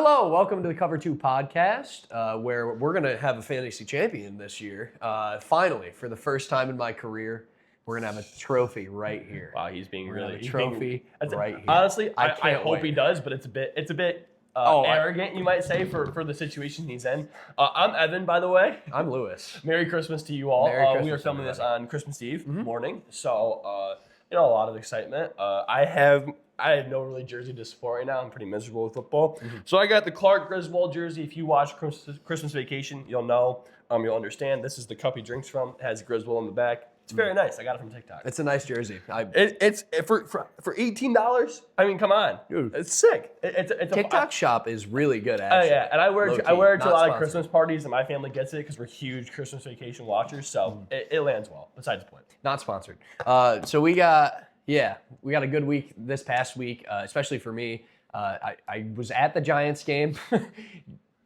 Hello, welcome to the Cover 2 podcast, where we're going to have a fantasy champion this year. Finally, for the first time in my career, we're going to have a trophy right here. Wow, he's being really a trophy right here. Honestly, I can't hope wait. he does, but it's a bit arrogant, you might say, for the situation he's in. I'm Evan, by the way. I'm Lewis. Merry Christmas to you all. Merry Christmas, we are filming this on Christmas Eve Mm-hmm. morning, so a lot of excitement. I have no really jersey to support right now. I'm pretty miserable with football. Mm-hmm. So I got the Clark Griswold jersey. If you watch Christmas Vacation, you'll know. You'll understand. This is the cup he drinks from. It has Griswold on the back. It's very nice. I got it from TikTok. It's a nice jersey. It's for $18. I mean, come on, Dude. it's sick. It's TikTok shop is really good, Oh actually. yeah, and I wear it to a Not lot of sponsored. Christmas parties, and my family gets it because we're huge Christmas Vacation watchers. So it lands well. Besides the point. Not sponsored. So we got a good week this past week, especially for me. I was at the Giants game.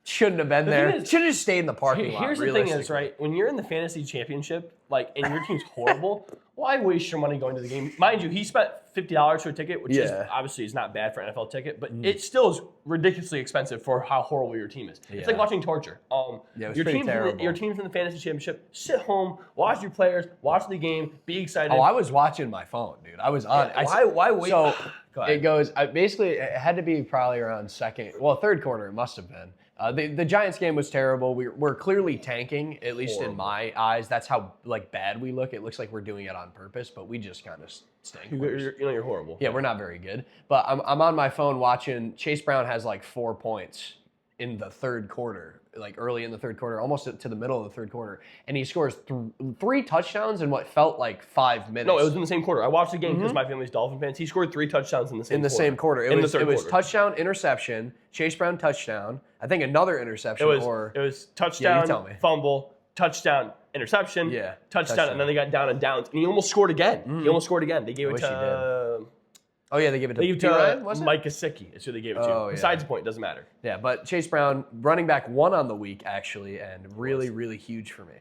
Shouldn't have been there. thing is- Should have just stayed in the parking lot. Here's the thing is, realistically. right, when you're in the fantasy championship, and your team's horrible, why waste your money going to the game? Mind you, he spent $50 for a ticket, which is obviously is not bad for an NFL ticket, but it still is ridiculously expensive for how horrible your team is. It's like watching torture. it was your pretty team's terrible. your team's in the fantasy championship. Sit home, watch your players, watch the game, be excited. Oh, I was watching my phone, dude. I was on it. Why wait? So Go ahead. it goes. Basically, it had to be probably around third quarter. It must have been. The Giants game was terrible. We're clearly tanking, at least in my eyes. That's how bad we look. It looks like we're doing it on purpose, but we just kind of stink. You're horrible. Yeah, we're not very good. But I'm on my phone watching. Chase Brown has 4 points in the third quarter, early in the third quarter, almost to the middle of the third quarter, and he scores 3 touchdowns in what felt like 5 minutes. No, it was in the same quarter. I watched the game because my family's Dolphin fans. He scored 3 touchdowns in the same quarter. It was touchdown, interception, Chase Brown touchdown. I think another interception. It was touchdown, tell me. fumble, touchdown, interception, touchdown, and then they got down and downs, and he almost scored again. He almost scored again. They gave it wish he to. Oh yeah, they gave it to They Ryan, wasn't it? Mike Gesicki. That's who they gave it to. Oh, yeah. Besides the point, doesn't matter. Yeah, but Chase Brown, running back 1 on the week actually, and really, really huge for me.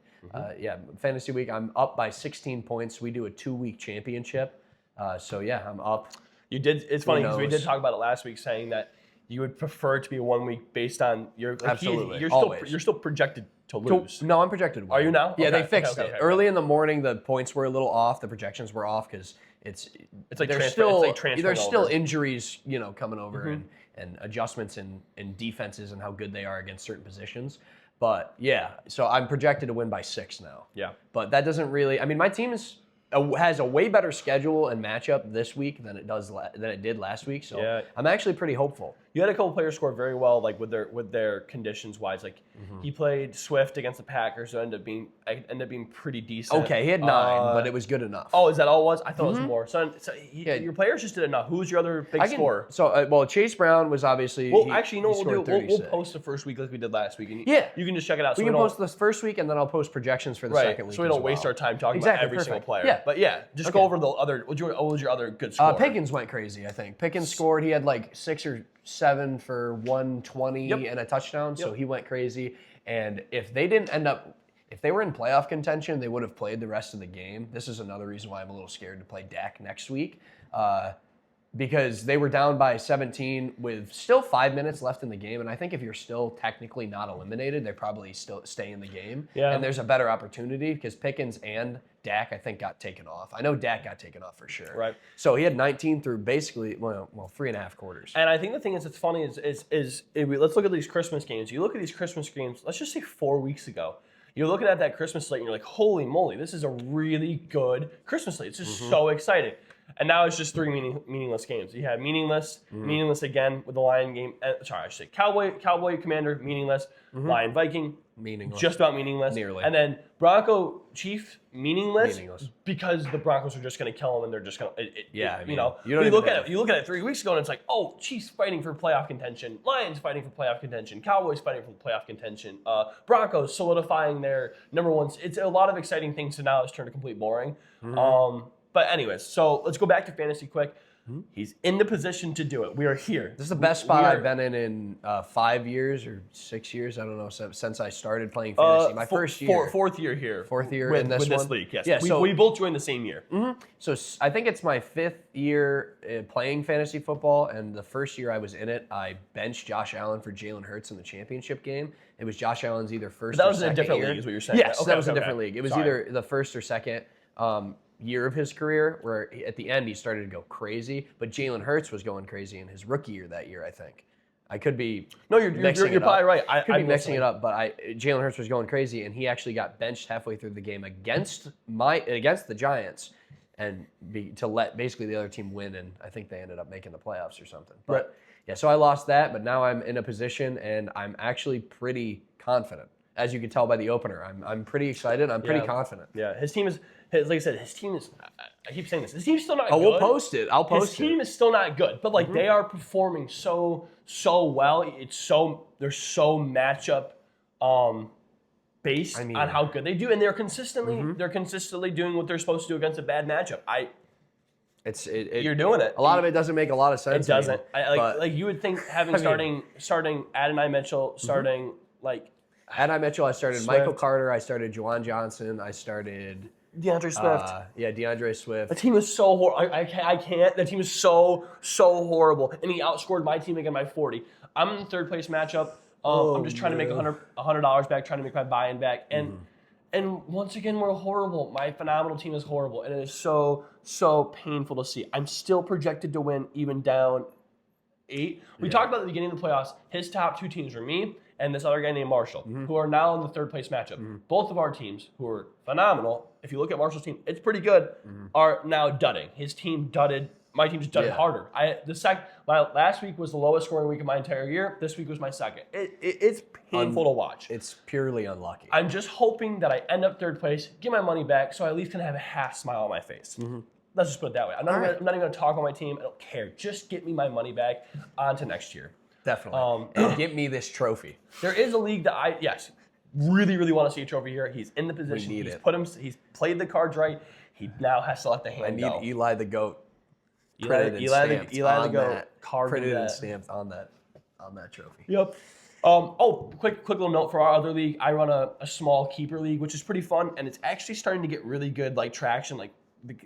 Fantasy week, I'm up by 16 points. We do a 2-week championship, so yeah, I'm up. You did. It's funny because we knows? did talk about it last week, saying that you would prefer it to be 1 week based on your. Absolutely, You're still projected to lose. No, I'm projected. Are you now? Yeah, Okay, they fixed okay, it. okay. Early in the morning, the points were a little off. The projections were off because It's there's like transfer. still It's like transferring there's still over. injuries, coming over and adjustments in defenses and how good they are against certain positions. But yeah, so I'm projected to win by 6 now. Yeah. But that doesn't really. I mean, my team has a way better schedule and matchup this week than it did last week. So Yeah. I'm actually pretty hopeful. You had a couple players score very well, with their conditions wise. He played Swift against the Packers, so ended up being pretty decent. Okay, he had 9, but it was good enough. Oh, is that all it was? I thought it was more. So your players just did enough. Who's your other big scorer? So, Chase Brown was obviously. Well, actually, you know what we'll do? We'll 36. post the first week like we did last week. And Yeah. You can just check it out. We can post this first week, and then I'll post projections for the second week. So we don't waste our time talking about every single player. Yeah. But yeah, just go over the other. What was your other good score? Pickens went crazy, I think. Pickens scored. He had 6 or 7 for 120 and a touchdown, so he went crazy. And if they were in playoff contention, they would have played the rest of the game. This is another reason why I'm a little scared to play Dak next week. Because they were down by 17 with still 5 minutes left in the game. And I think if you're still technically not eliminated, they probably still stay in the game. Yeah. And there's a better opportunity because Pickens and Dak, I think, got taken off. I know Dak got taken off for sure. Right. So he had 19 through basically, 3.5 quarters. And I think the thing that's funny is let's look at these Christmas games. You look at these Christmas games, let's just say 4 weeks ago. You're looking at that Christmas slate and you're like, holy moly, this is a really good Christmas slate. It's just so exciting. And now it's just 3 meaningless games. You have meaningless again with the Lion game. I should say Cowboy Commander, meaningless. Lion Viking, Meaningless. just about meaningless. Nearly. And then Bronco Chief, meaningless. Meaningless. Because the Broncos are just going to kill them and they're just going to. You look at it 3 weeks ago and it's like, oh, Chiefs fighting for playoff contention, Lions fighting for playoff contention, Cowboys fighting for playoff contention, Broncos solidifying their number 1. It's a lot of exciting things. So now it's turned to complete boring. But anyways, so let's go back to fantasy quick. He's in the position to do it. We are here. This is the best spot I've been in 5 years or 6 years. I don't know, since I started playing fantasy. My first year. Fourth year here. Fourth year with, in this with one? this league, yes. Yeah, we both joined the same year. So I think it's my 5th year playing fantasy football, and the first year I was in it, I benched Josh Allen for Jalen Hurts in the championship game. It was Josh Allen's either first But that or was in second a different year. league, is what you're saying. Yes, Okay, that was a okay, different okay. league. It was Sorry. either the first or second year of his career, where at the end he started to go crazy. But Jalen Hurts was going crazy in his rookie year that year, I think. I could be you're probably right. Could be mixing it up, but Jalen Hurts was going crazy, and he actually got benched halfway through the game against the Giants, and to let basically the other team win, and I think they ended up making the playoffs or something. But yeah, so I lost that, but now I'm in a position, and I'm actually pretty confident. As you can tell by the opener, I'm pretty excited. I'm pretty confident. Yeah, his team is, like I said, his team is, I keep saying this, his team's still not good. We'll post it. I'll post it. His team is still not good, but like they are performing so well. They're so matchup based on how good they do, and they're consistently doing what they're supposed to do against a bad matchup. You're doing it. A lot of it doesn't make a lot of sense. It doesn't. Like you would think starting Adonai Mitchell, starting like Adonai Mitchell, I started Swift. Michael Carter, I started Juwan Johnson, I started DeAndre Swift. DeAndre Swift. The team is so horrible. I can't. The team is so horrible. And he outscored my team again by 40. I'm in the third place matchup. I'm just trying to make $100 back, trying to make my buy-in back. And once again, we're horrible. My phenomenal team is horrible. And it is so painful to see. I'm still projected to win even down 8. We talked about at the beginning of the playoffs, his top 2 teams were me and this other guy named Marshall, who are now in the third place matchup. Both of our teams, who are phenomenal, if you look at Marshall's team, it's pretty good, are now dudding. His team dudded. My team just dudded harder. My last week was the lowest scoring week of my entire year. This week was my second. It's painful to watch. It's purely unlucky. I'm just hoping that I end up third place, get my money back, so I at least can have a half smile on my face. Let's just put it that way. I'm not even going to talk on my team. I don't care. Just get me my money back on to next year. Definitely. And get me this trophy. There is a league that I really want to see a trophy here. He's in the position. He's played the cards right. He now has to let the hand go. I need Eli the GOAT. Eli the GOAT printed and stamped on that trophy. Yep. Quick little note for our other league. I run a small keeper league, which is pretty fun, and it's actually starting to get really good traction.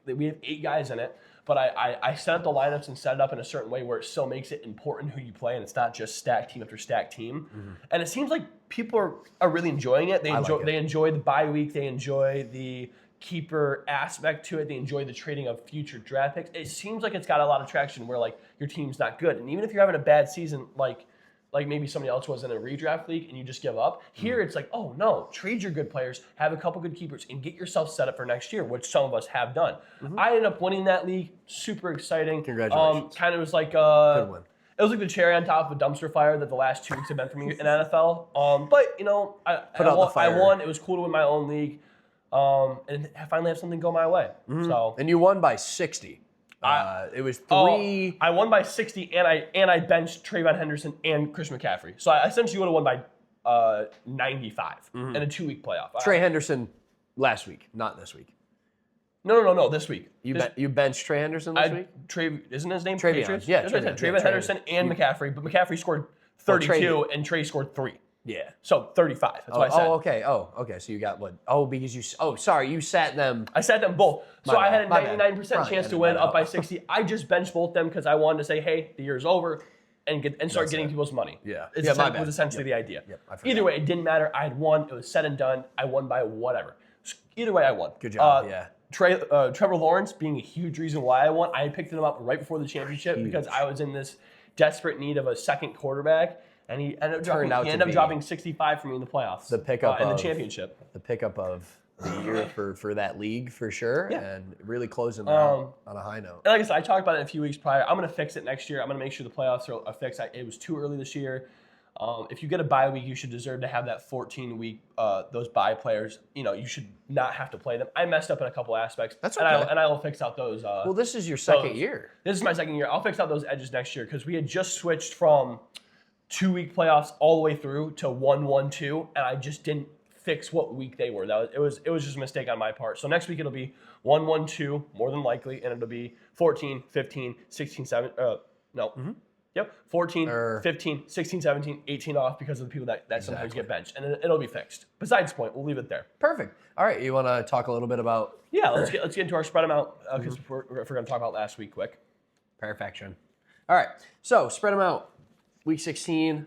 We have 8 guys in it, but I set up the lineups and set it up in a certain way where it still makes it important who you play, and it's not just stack team after stack team. And it seems like people are really enjoying it. They enjoy the bye week. They enjoy the keeper aspect to it. They enjoy the trading of future draft picks. It seems like it's got a lot of traction where your team's not good, and even if you're having a bad season, like maybe somebody else was in a redraft league and you just give up. Here it's like, oh no, trade your good players, have a couple good keepers, and get yourself set up for next year, which some of us have done. I ended up winning that league. Super exciting. Congratulations. Kind of was like good win. It was like the cherry on top of a dumpster fire that the last 2 weeks have been for me in NFL. But I won. It was cool to win my own league. And I finally have something go my way. So and you won by 60. It was 3. I won by 60, and I benched Trayvon Henderson and Chris McCaffrey. So I essentially would have won by 95 in a 2-week playoff. Trey Henderson last week, not this week. No, this week. You benched Trey Henderson this week? Isn't his name Travion? Patriots? Yeah, Trayvon Henderson and McCaffrey, but McCaffrey scored 32 and Trey scored 3. Yeah. So 35. That's what I said. Okay. So you got what? Because you. Oh, sorry. You sat them. I sat them both. So I had a 99% chance to win, up by 60. I just benched both them because I wanted to say, hey, the year's over, and start getting people's money. Yeah. It was essentially the idea. Either way, it didn't matter. I had won. It was said and done. I won by whatever. Either way, I won. Good job. Trevor Lawrence being a huge reason why I won. I picked him up right before the championship because I was in this desperate need of a second quarterback. And he ended up dropping 65 for me in the playoffs. The pickup in the championship. The pickup of the year for that league for sure, and really closing out on a high note. And like I said, I talked about it a few weeks prior. I'm going to fix it next year. I'm going to make sure the playoffs are fixed. It was too early this year. If you get a bye week, you should deserve to have that 14-week. Those bye players, you should not have to play them. I messed up in a couple aspects. That's okay. And I will fix out those. Well, this is your second year. This is my second year. I'll fix out those edges next year because we had just switched from 2-week playoffs all the way through to 1-1-2, and I just didn't fix what week they were. It was just a mistake on my part. So next week it'll be 1-1-2 more than likely, and it'll be 14, 15, 16, 7. Yep, 14, 15, 16, 17, 18 off because of the people that sometimes get benched, and it'll be fixed. Besides the point, we'll leave it there. Perfect. All right, you want to talk a little bit about? Yeah, let's get into our spread amount because we're going to talk about last week quick. Perfection. All right, so spread amount, week 16.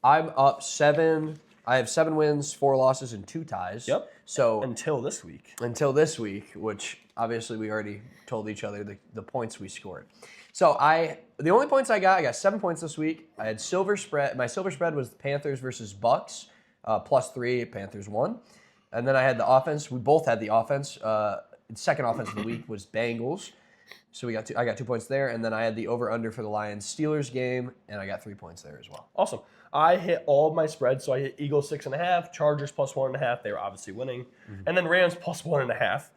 I'm up 7. I have 7 wins, 4 losses, and 2 ties. Yep. So until this week, which obviously we already told each other the points we scored. So the only points I got 7 points this week. I had silver spread. My silver spread was Panthers versus Bucks, +3. Panthers won, and then I had the offense. We both had the offense. Second offense of the week was Bengals, so I got 2 points there, and then I had the over/under for the Lions Steelers game, and I got 3 points there as well. Awesome. I hit all of my spreads, so I hit Eagles 6.5, Chargers +1.5. They were obviously winning, and then Rams +1.5.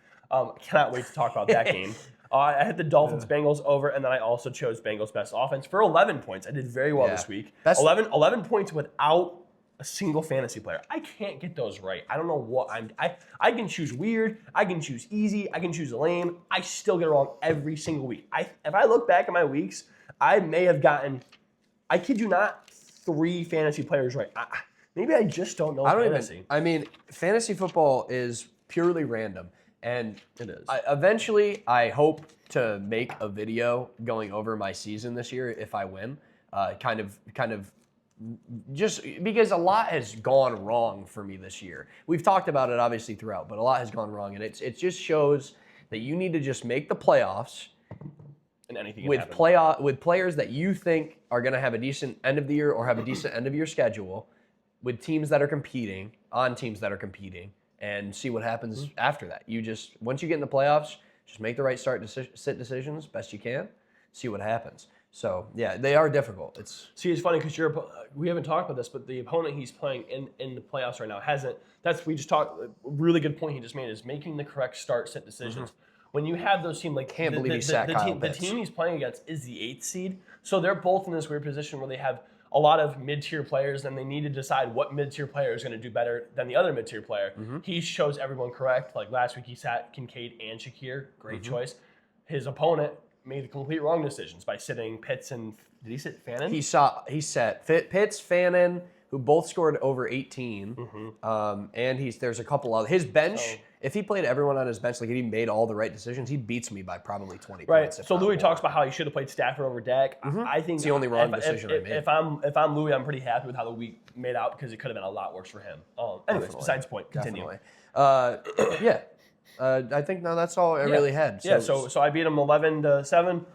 Cannot wait to talk about that game. I hit the Dolphins-Bengals over, and then I also chose Bengals best offense for 11 points. I did very well this week. 11 points without a single fantasy player. I can't get those right. I don't know what I can choose weird. I can choose easy. I can choose lame. I still get it wrong every single week. If I look back at my weeks, I may have gotten, I kid you not, 3 fantasy players right. Maybe I just don't know fantasy. Fantasy football is purely random. And it is. Eventually, I hope to make a video going over my season this year if I win. Kind of, just because a lot has gone wrong for me this year. We've talked about it obviously throughout, but a lot has gone wrong, and it just shows that you need to just make the playoffs. And anything with players that you think are going to have a decent end of the year or have a decent end of year schedule, with teams that are competing, and see what happens after that. Once you get in the playoffs, just make the right sit decisions best you can, see what happens. So yeah, they are difficult. It's funny because we haven't talked about this, but the opponent he's playing in the playoffs right now hasn't. We just talked. A really good point he just made is making the correct sit decisions. When you have those teams like can't believe he sat Kyle Pitts. The team he's playing against is the 8th seed, so they're both in this weird position where they have a lot of mid-tier players, and they need to decide what mid-tier player is going to do better than the other mid-tier player. He shows everyone correct. Like last week, he sat Kincaid and Shakir. Great choice. His opponent made the complete wrong decisions by sitting Pitts and did he sit Fannin? He sat Pitts, Fannin, who both scored over 18. And there's a couple of his bench. If he played everyone on his bench, like he made all the right decisions, he beats me by probably 20 points. So Louis talks about how he should have played Stafford over Dak. I think it's the only wrong decision I made. If I'm Louis, I'm pretty happy with how the week made out because it could have been a lot worse for him. Anyways, besides the point, continue. Definitely. I think now that's all I really had. So I beat him 11-7.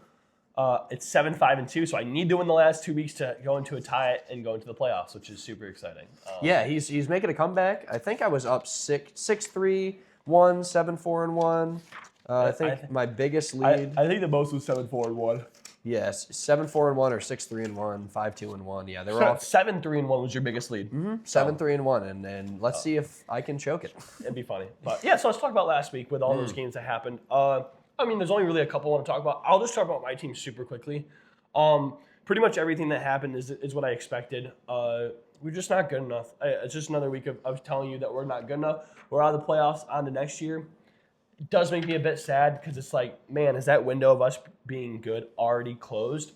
It's 7-5-2, so I need to win the last 2 weeks to go into a tie and go into the playoffs, which is super exciting. He's making a comeback. I think I was up 6-3-1, 7-4-1. I think my biggest lead. I think the most was 7-4-1. Yes, 7-4-1 or 6-3-1, 5-2-1. Yeah, they were all 7-3-1 was your biggest lead. 7-3-1, and then let's see if I can choke it. It'd be funny, but yeah. So let's talk about last week with all those games that happened. There's only really a couple I want to talk about. I'll just talk about my team super quickly. Pretty much everything that happened is what I expected. We're just not good enough. It's just another week of telling you that we're not good enough. We're out of the playoffs on to next year. It does make me a bit sad because it's like, man, is that window of us being good already closed?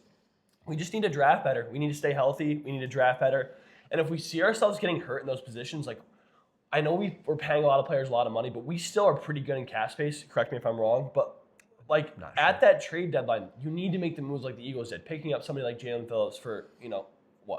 We just need to draft better. We need to stay healthy. We need to draft better. And if we see ourselves getting hurt in those positions, like I know we're paying a lot of players a lot of money, but we still are pretty good in cap space. Correct me if I'm wrong, but at that trade deadline, you need to make the moves like the Eagles did, picking up somebody like Jalen Phillips for,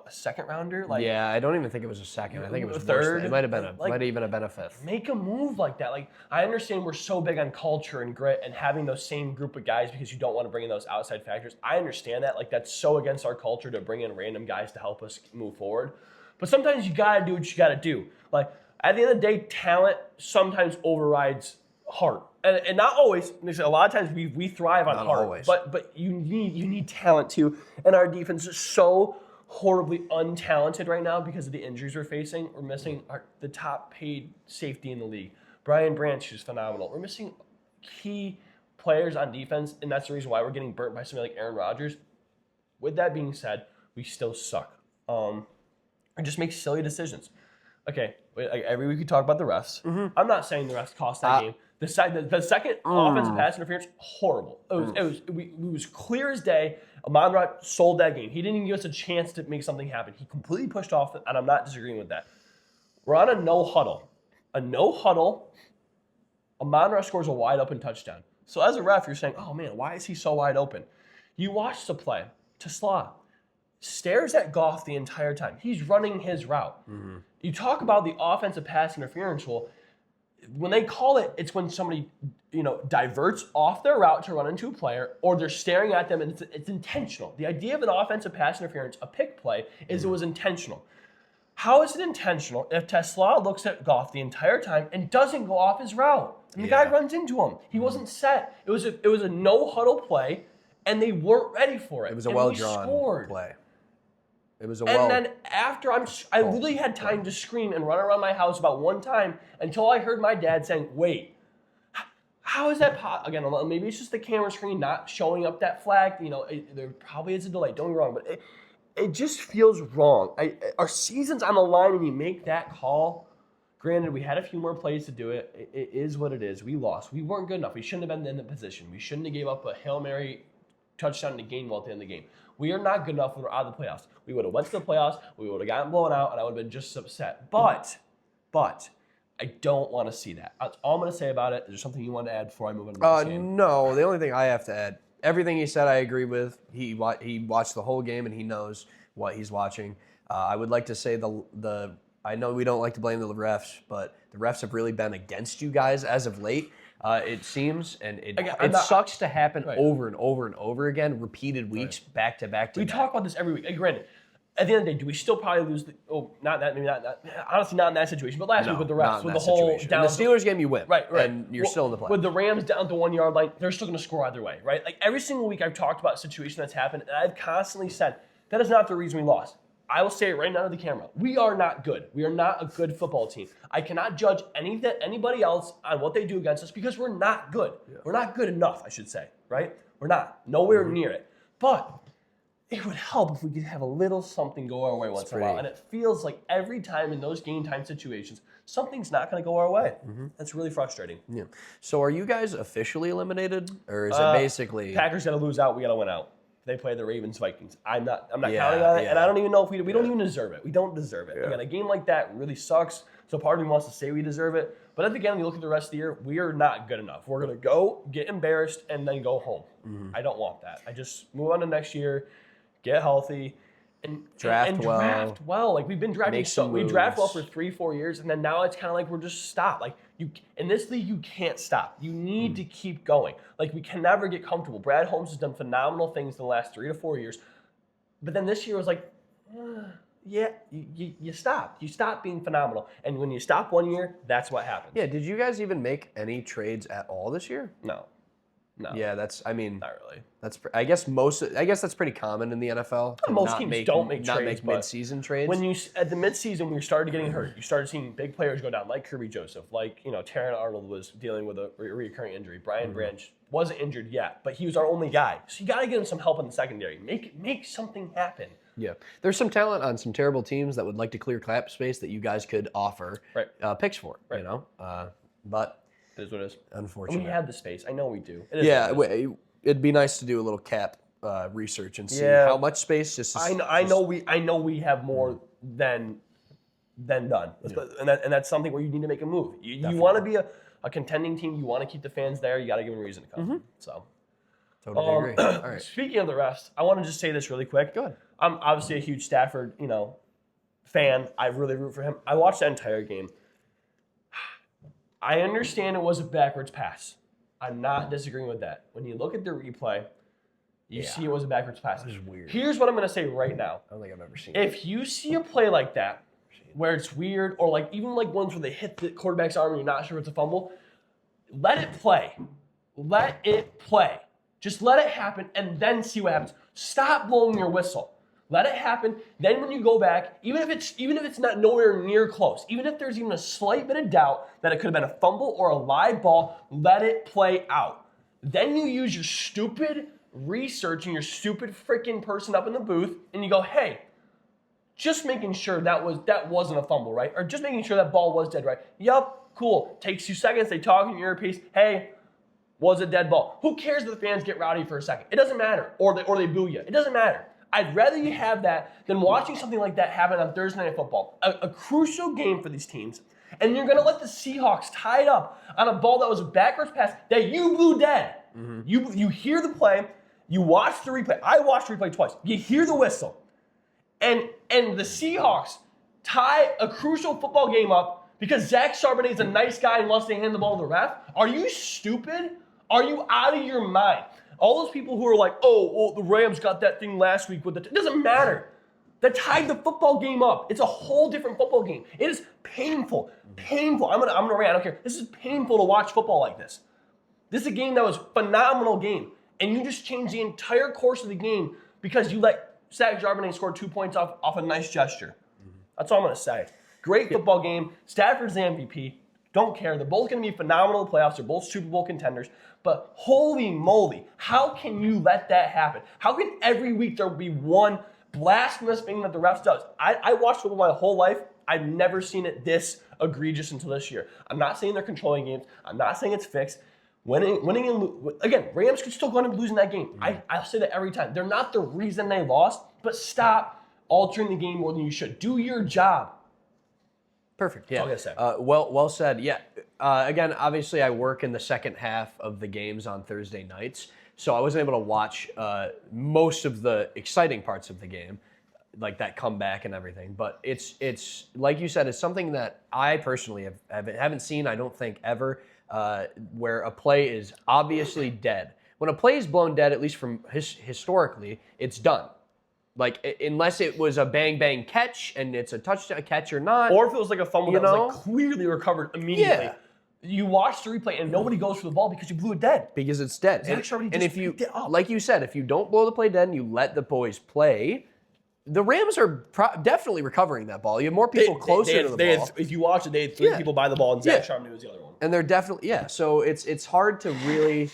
a second rounder? I don't even think it was a second. I think it was third. It might have even been a fifth. Make a move like that. I understand we're so big on culture and grit and having those same group of guys because you don't want to bring in those outside factors. I understand that. That's so against our culture to bring in random guys to help us move forward. But sometimes you got to do what you got to do. At the end of the day, talent sometimes overrides heart. And not always. A lot of times we thrive on heart. Always. But you need talent too. And our defense is so horribly untalented right now because of the injuries we're facing. We're missing the top paid safety in the league. Brian Branch is phenomenal. We're missing key players on defense, and that's the reason why we're getting burnt by somebody like Aaron Rodgers. With that being said, we still suck. We just make silly decisions. okay, every week we talk about the refs. I'm not saying the refs cost that game. The second offensive pass interference, horrible. It was clear as day. Amon-Ra sold that game. He didn't even give us a chance to make something happen. He completely pushed off, and I'm not disagreeing with that. We're on a no huddle. A no huddle, Amon-Ra scores a wide open touchdown. So as a ref, you're saying, oh man, why is he so wide open? You watch the play. Tesla stares at Goff the entire time. He's running his route. You talk about the offensive pass interference rule. When they call it, it's when somebody, diverts off their route to run into a player, or they're staring at them, and it's intentional. The idea of an offensive pass interference, a pick play, is it was intentional. How is it intentional if Tesla looks at Goff the entire time and doesn't go off his route? And the guy runs into him. He wasn't set. It was a no huddle play, and they weren't ready for it. It was a well-drawn play. It was And then after I literally had time to scream and run around my house about one time until I heard my dad saying, wait, how is that again, maybe it's just the camera screen not showing up that flag. There probably is a delay, don't get me wrong, but it just feels wrong. Our season's on the line and you make that call. Granted, we had a few more plays to do it. It is what it is. We lost. We weren't good enough. We shouldn't have been in the position. We shouldn't have gave up a Hail Mary touchdown to Gainwell at the end of the game. We are not good enough when we're out of the playoffs. We would have went to the playoffs, we would have gotten blown out, and I would have been just upset. But I don't want to see that. That's all I'm going to say about it. Is there something you want to add before I move on to the next game? No, the only thing I have to add, everything he said I agree with. He watched the whole game and he knows what he's watching. I would like to say I know we don't like to blame the refs, but the refs have really been against you guys as of late. It seems, and it sucks to happen over and over and over again, repeated weeks, back to back to back. We talk about this every week. Granted, at the end of the day, do we still probably lose honestly not in that situation, but last week with the refs, with the whole down. In the Steelers game, you win. Right. And you're still in the play. With the Rams down to 1 yard line, they're still going to score either way, right? Like every single week I've talked about a situation that's happened, and I've constantly said, that is not the reason we lost. I will say it right now to the camera. We are not good. We are not a good football team. I cannot judge anybody else on what they do against us because we're not good. Yeah. We're not good enough, I should say, right? We're not. Nowhere near it. But it would help if we could have a little something go our way once in a while. And it feels like every time in those game time situations, something's not going to go our way. That's really frustrating. Yeah. So are you guys officially eliminated? Or is it basically... Packers got to lose out. We got to win out. They play the Ravens Vikings. I'm not counting on it, and I don't even know if we don't even deserve it. We don't deserve it. Again, a game like that really sucks. So part of me wants to say we deserve it, but at the end, when you look at the rest of the year, we are not good enough. We're gonna go get embarrassed and then go home. I don't want that. I just move on to next year, get healthy, and draft well. Like we've been drafting we draft well for 3-4 years, and then now it's kind of like we're just stopped. Like in this league, you can't stop. You need to keep going. Like we can never get comfortable. Brad Holmes has done phenomenal things in the last 3 to 4 years, but then this year was like, you stop. You stop being phenomenal, and when you stop 1 year, that's what happens. Yeah. Did you guys even make any trades at all this year? No. Yeah, not really. I guess that's pretty common in the NFL. Most teams don't make not trades, make mid-season trades. When at the mid-season, when you started getting hurt, you started seeing big players go down, like Kirby Joseph, like Taron Arnold was dealing with a recurring injury. Brian Branch wasn't injured yet, but he was our only guy. So you got to give him some help in the secondary. Make something happen. Yeah, there's some talent on some terrible teams that would like to clear cap space that you guys could offer picks for. Right. But. It is what it is. Unfortunately. And we have the space. I know we do. It'd be nice to do a little cap research and see how much space. I know we have more than done, and that's something where you need to make a move. You want to be a contending team. You want to keep the fans there. You got to give them a reason to come. So. Totally agree. All right. Speaking of the rest, I want to just say this really quick. Go ahead. I'm obviously a huge Stafford, fan. I really root for him. I watched that entire game. I understand it was a backwards pass. I'm not disagreeing with that. When you look at the replay, you see it was a backwards pass. This is weird. Here's what I'm going to say right now. I don't think I've ever seen it. If you see a play like that, where it's weird, or like even like ones where they hit the quarterback's arm and you're not sure it's a fumble, let it play. Let it play. Just let it happen and then see what happens. Stop blowing your whistle. Let it happen. Then when you go back, even if it's not nowhere near close, even if there's even a slight bit of doubt that it could have been a fumble or a live ball, let it play out. Then you use your stupid research and your stupid freaking person up in the booth, and you go, hey, just making sure that wasn't a fumble, right? Or just making sure that ball was dead, right? Yup, cool. Takes 2 seconds. They talk in your earpiece. Hey, was a dead ball. Who cares if the fans get rowdy for a second? It doesn't matter. Or they boo you. It doesn't matter. I'd rather you have that than watching something like that happen on Thursday Night Football. A crucial game for these teams. And you're going to let the Seahawks tie it up on a ball that was a backwards pass that you blew dead. Mm-hmm. You hear the play. You watch the replay. I watched the replay twice. You hear the whistle. And the Seahawks tie a crucial football game up because Zach Charbonnet is a nice guy and wants to hand the ball to the ref. Are you stupid? Are you out of your mind? All those people who are like, oh, the Rams got that thing last week. It doesn't matter. That tied the football game up. It's a whole different football game. It is painful. Painful. I'm gonna rant. I don't care. This is painful to watch football like this. This is a game that was a phenomenal game. And you just changed the entire course of the game because you let Zach Charbonnet score 2 points off a nice gesture. Mm-hmm. That's all I'm going to say. Great football game. Stafford's the MVP. Don't care. They're both going to be phenomenal in the playoffs. They're both Super Bowl contenders. But holy moly, how can you let that happen? How can every week there be one blasphemous thing that the refs does? I watched football my whole life. I've never seen it this egregious until this year. I'm not saying they're controlling games. I'm not saying it's fixed. Winning and again, Rams could still go on and losing that game. I'll say that every time. They're not the reason they lost, but stop altering the game more than you should. Do your job. Perfect. Yeah. That's all I gotta say. Well said. Yeah. Again, obviously, I work in the second half of the games on Thursday nights, so I wasn't able to watch most of the exciting parts of the game, like that comeback and everything. But it's like you said, it's something that I personally haven't seen. I don't think ever. Where a play is obviously dead. When a play is blown dead, at least from historically, it's done. Like, unless it was a bang catch and it's a touchdown catch or not. Or if it was like a fumble that was like clearly recovered immediately. Yeah. You watch the replay and nobody goes for the ball because you blew it dead. Because it's dead. And if you, like you said, if you don't blow the play dead and you let the boys play, the Rams are definitely recovering that ball. You have more people closer to the ball. If you watch it, they had 3 people by the ball, and Zach Charbonnet was the other one. And they're definitely, so it's hard to really,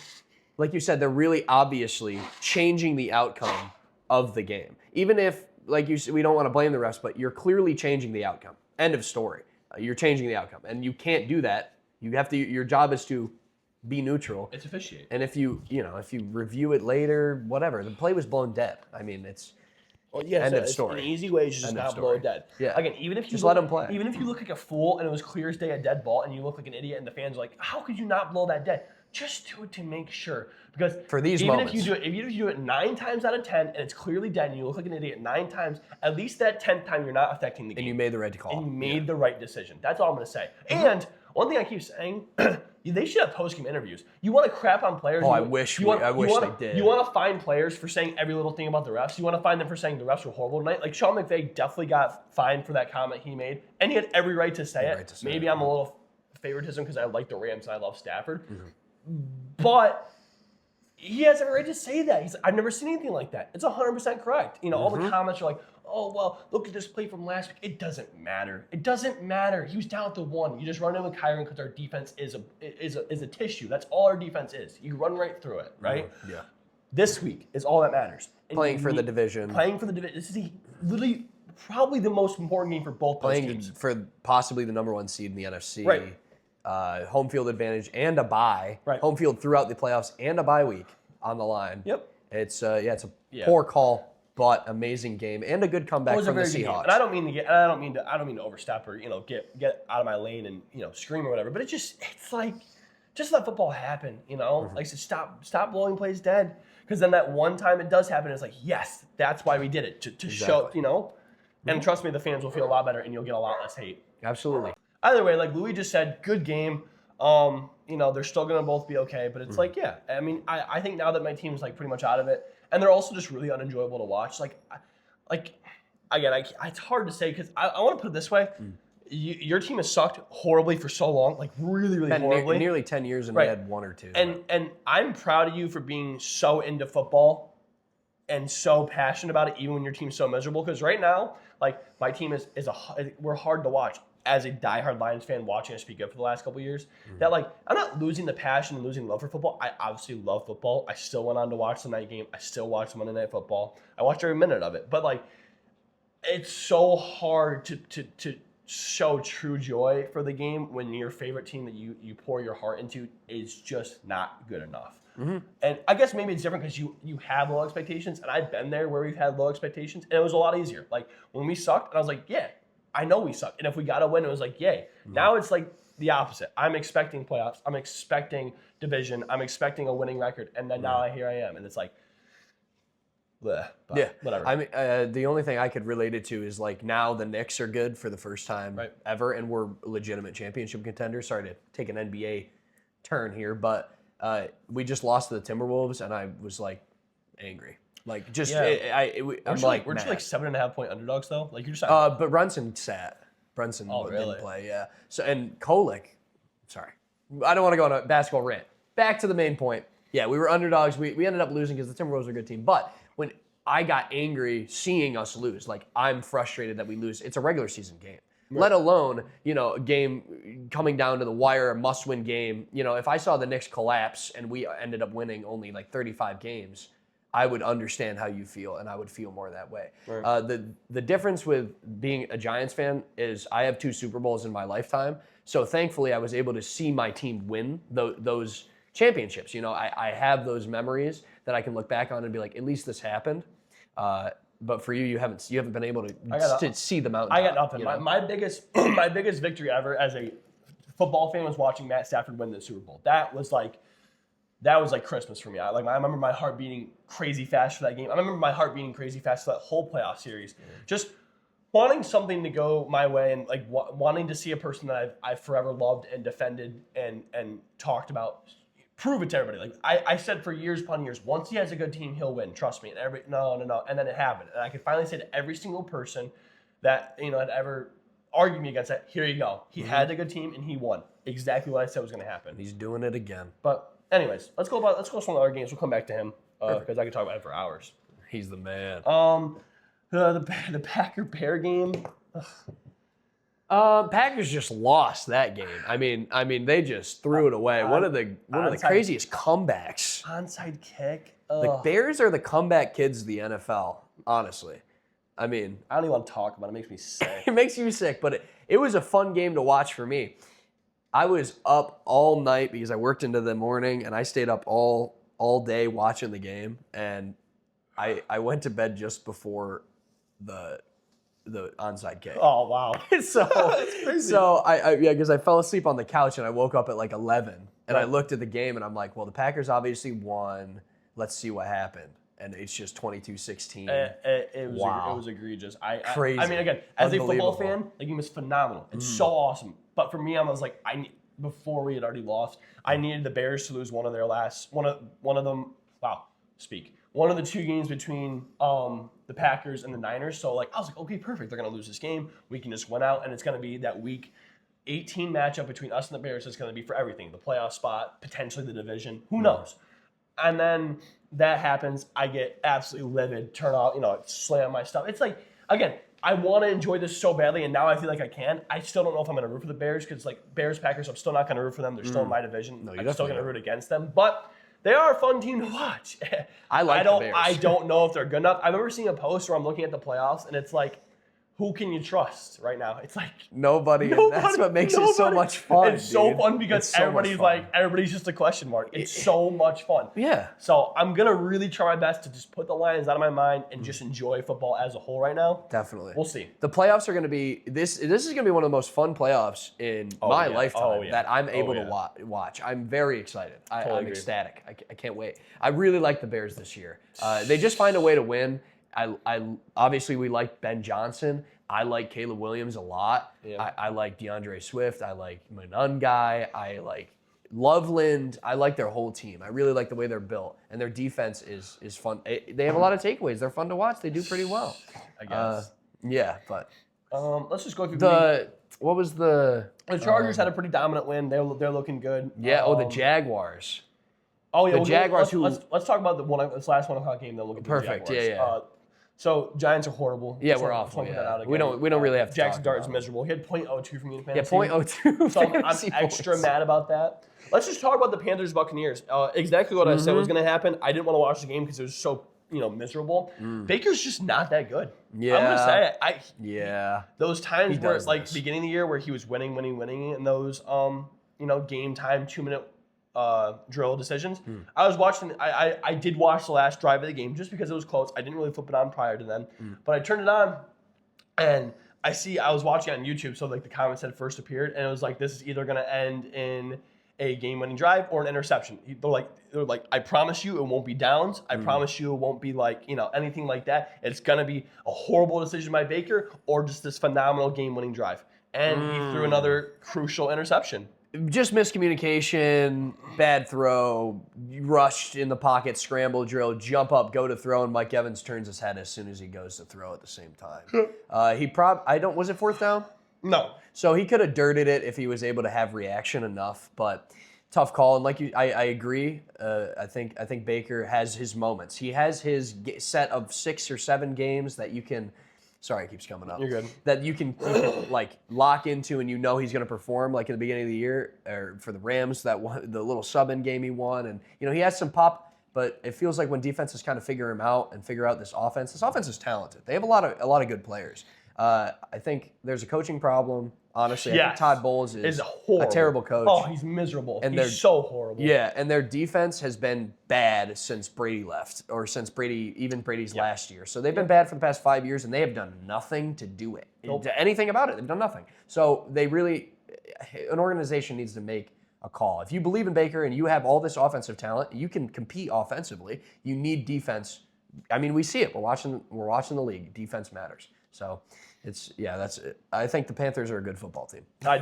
like you said, they're really obviously changing the outcome of the game. Even if, like you said, we don't want to blame the refs, but you're clearly changing the outcome. End of story. You're changing the outcome. And you can't do that. You have to, your job is to be neutral. It's officiate. And if you review it later, whatever, the play was blown dead. I mean, it's... Well, yeah, end of story. An easy way is just not blow it dead. Yeah. Again, even if you just let them play. Even if you look like a fool and it was clear as day a dead ball and you look like an idiot and the fans are like, how could you not blow that dead? Just do it to make sure. Because for these even moments, if you do it 9 times out of 10 and it's clearly dead and you look like an idiot 9 times, at least that 10th time you're not affecting the game. And you made the right call. And you made the right decision. That's all I'm going to say. And one thing I keep saying, they should have post-game interviews. You want to crap on players. I wish they did. You want to find players for saying every little thing about the refs. You want to find them for saying the refs were horrible tonight. Like Sean McVay definitely got fined for that comment he made, and he had every right to say it. Maybe I'm a little favoritism because I like the Rams and I love Stafford. Mm-hmm. But he has every right to say that. He's like, I've never seen anything like that. It's 100% correct. All the comments are like, oh, well, look at this play from last week. It doesn't matter. It doesn't matter. He was down to 1. You just run in with Kyron because our defense is a tissue. That's all our defense is. You run right through it, right? Yeah. This week is all that matters. Playing for the division. Playing for the division. This is literally probably the most important game for both those teams. Playing for possibly the number 1 seed in the NFC. Right. Home field advantage and a bye. Right. Home field throughout the playoffs and a bye week on the line. Yep. It's it's a poor call, but amazing game and a good comeback from the Seahawks. And I don't mean to overstep or get out of my lane and scream or whatever. But it's like just let football happen. Mm-hmm. Like stop blowing plays dead, because then that one time it does happen, it's like, yes, that's why we did it to show And trust me, the fans will feel a lot better and you'll get a lot less hate. Absolutely. Either way, like Louis just said, good game. They're still going to both be okay, but it's like, yeah. I mean, I think now that my team is like pretty much out of it, and they're also just really unenjoyable to watch. Again, it's hard to say because I want to put it this way. Your team has sucked horribly for so long, like really, really horribly. Nearly 10 years, and we had 1 or 2. And I'm proud of you for being so into football and so passionate about it, even when your team's so miserable. Because right now, like my team we're hard to watch. As a diehard Lions fan watching us be good for the last couple of years, that like I'm not losing the passion and losing love for football. I obviously love football. I still went on to watch the night game. I still watch Monday Night Football. I watched every minute of it. But like it's so hard to show true joy for the game when your favorite team that you pour your heart into is just not good enough. Mm-hmm. And I guess maybe it's different because you have low expectations, and I've been there where we've had low expectations, and it was a lot easier. Like when we sucked, and I was like, yeah, I know we suck, and if we got a win, it was like, yay. Mm-hmm. Now it's like the opposite. I'm expecting playoffs. I'm expecting division. I'm expecting a winning record, and then now here I am, and it's like, bleh, whatever. I mean, the only thing I could relate it to is like now the Knicks are good for the first time ever, and we're legitimate championship contenders. Sorry to take an NBA turn here, but we just lost to the Timberwolves, and I was like angry. Like just, I'm like, we're just like 7.5 point underdogs though. Like you're just. But Brunson sat. Brunson didn't play. Yeah. So and Kolek, sorry, I don't want to go on a basketball rant. Back to the main point. Yeah, we were underdogs. We ended up losing because the Timberwolves are a good team. But when I got angry seeing us lose, like I'm frustrated that we lose. It's a regular season game. Right. Let alone, a game coming down to the wire, a must-win game. If I saw the Knicks collapse and we ended up winning only like 35 games, I would understand how you feel, and I would feel more that way. Right. The difference with being a Giants fan is I have 2 Super Bowls in my lifetime, so thankfully I was able to see my team win those championships. I have those memories that I can look back on and be like, at least this happened. But for you, you haven't been able to see the mountain. I got nothing. My biggest my biggest victory ever as a football fan was watching Matt Stafford win the Super Bowl. That was like Christmas for me. I remember my heart beating crazy fast for that game. I remember my heart beating crazy fast for that whole playoff series. Just wanting something to go my way and like wanting to see a person that I've forever loved and defended and talked about prove it to everybody. Like I said for years upon years, once he has a good team, he'll win. Trust me. And no. And then it happened. And I could finally say to every single person that had ever argued me against that, here you go. He had a good team and he won. Exactly what I said was going to happen. He's doing it again. But anyways, let's go some other games. We'll come back to him because I could talk about it for hours. He's the man. The Packer-Bear game. Packers just lost that game. I mean, they just threw it away. One of the craziest comebacks. Onside kick. The Bears are the comeback kids of the NFL. Honestly, I mean, I don't even want to talk about it. It makes me sick. It makes you sick, but it was a fun game to watch for me. I was up all night because I worked into the morning, and I stayed up all day watching the game. And I went to bed just before the onside kick. Oh wow! So because I fell asleep on the couch and I woke up at like 11, and I looked at the game and I'm like, well, the Packers obviously won. Let's see what happened. And it's just 22-16. It was egregious. Crazy. I mean, again, as a football fan, the game was phenomenal. It's so awesome. But for me, I was like, before we had already lost, I needed the Bears to lose one of the 2 games between the Packers and the Niners. So I was like, okay, perfect. They're gonna lose this game. We can just win out, and it's gonna be that week 18 matchup between us and the Bears. It's gonna be for everything: the playoff spot, potentially the division. Who knows? And then that happens. I get absolutely livid. Turn off, slam my stuff. It's like, again, I want to enjoy this so badly, and now I feel like I can. I still don't know if I'm going to root for the Bears because, Bears, Packers, I'm still not going to root for them. They're still in my division. No, I'm still going to root against them. But they are a fun team to watch. The Bears. I don't know if they're good enough. I remember seeing a post where I'm looking at the playoffs, and it's like, who can you trust right now? It's like nobody. And that's what makes it so much fun. It's so fun because everybody's just a question mark. It's so much fun. Yeah. So I'm gonna really try my best to just put the Lions out of my mind and just enjoy football as a whole right now. Definitely. We'll see. The playoffs are gonna be this is gonna be one of the most fun playoffs in my lifetime that I'm able to watch. I'm very excited. I'm ecstatic. I can't wait. I really like the Bears this year. They just find a way to win. I obviously we like Ben Johnson. I like Caleb Williams a lot. Yeah. I like DeAndre Swift. I like Munungai. I like Loveland. I like their whole team. I really like the way they're built, and their defense is fun. They have a lot of takeaways. They're fun to watch. They do pretty well. I guess. But let's just go through what was the Chargers had a pretty dominant win. They're looking good. Yeah. The Jaguars. Oh yeah, the Jaguars. Let's talk about this last 1 o'clock game. Then look at the Jaguars. Yeah. So Giants are horrible. Yeah, we're awful. Yeah. We don't really have to. Jackson Dart is miserable. He had .02 from me. Yeah, .02. So I'm extra mad about that. Let's just talk about the Panthers Buccaneers. Exactly what I said was going to happen. I didn't want to watch the game because it was so miserable. Baker's just not that good. Yeah. I'm gonna say it. Yeah. Those times where does like this. beginning of the year where he was winning, and those game time 2-minute drill decisions. I was watching. I did watch the last drive of the game just because it was close. I didn't really flip it on prior to then, but I turned it on, and I was watching on YouTube, so like the comments had first appeared, and it was like, this is either gonna end in a game-winning drive or an interception. They're like, I promise you it won't be downs. I promise you it won't be like, anything like that. It's gonna be a horrible decision by Baker or just this phenomenal game-winning drive. And he threw another crucial interception. Just miscommunication, bad throw, rushed in the pocket, scramble drill, jump up, go to throw, and Mike Evans turns his head as soon as he goes to throw at the same time. Was it fourth down? No. So he could have dirted it if he was able to have reaction enough, but tough call. And I agree. I think Baker has his moments. He has his set of 6 or 7 games that you can. Sorry, it keeps coming up. You're good. That you can like lock into, and he's going to perform like in the beginning of the year, or for the Rams, the little sub-in game he won, and he has some pop. But it feels like when defenses kind of figure him out and figure out this offense is talented. They have a lot of good players. I think there's a coaching problem. Honestly, I think Todd Bowles is a terrible coach. Oh, he's miserable. And he's so horrible. Yeah, and their defense has been bad since Brady left, or since Brady's last year. So they've been bad for the past 5 years, and they have done nothing to do it. Nope. Anything about it. They've done nothing. So an organization needs to make a call. If you believe in Baker and you have all this offensive talent, you can compete offensively. You need defense. I mean, we see it. We're watching the league. Defense matters. So that's it. I think the Panthers are a good football team. I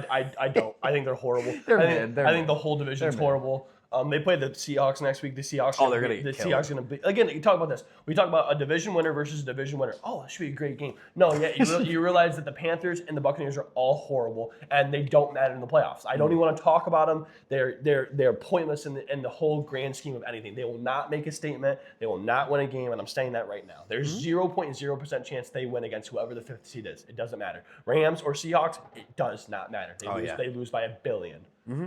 don't. I think they're horrible. I think the whole division's horrible. They play the Seahawks next week. The Seahawks. Seahawks going to be again. You talk about this. We talk about a division winner versus a division winner. Oh, that should be a great game. No, you realize that the Panthers and the Buccaneers are all horrible, and they don't matter in the playoffs. I don't even want to talk about them. They're pointless in the whole grand scheme of anything. They will not make a statement. They will not win a game, and I'm saying that right now. There's 0.0% chance they win against whoever the 5th seed is. It doesn't matter. Rams or Seahawks, it does not matter. They lose by 1 billion. Mm-hmm.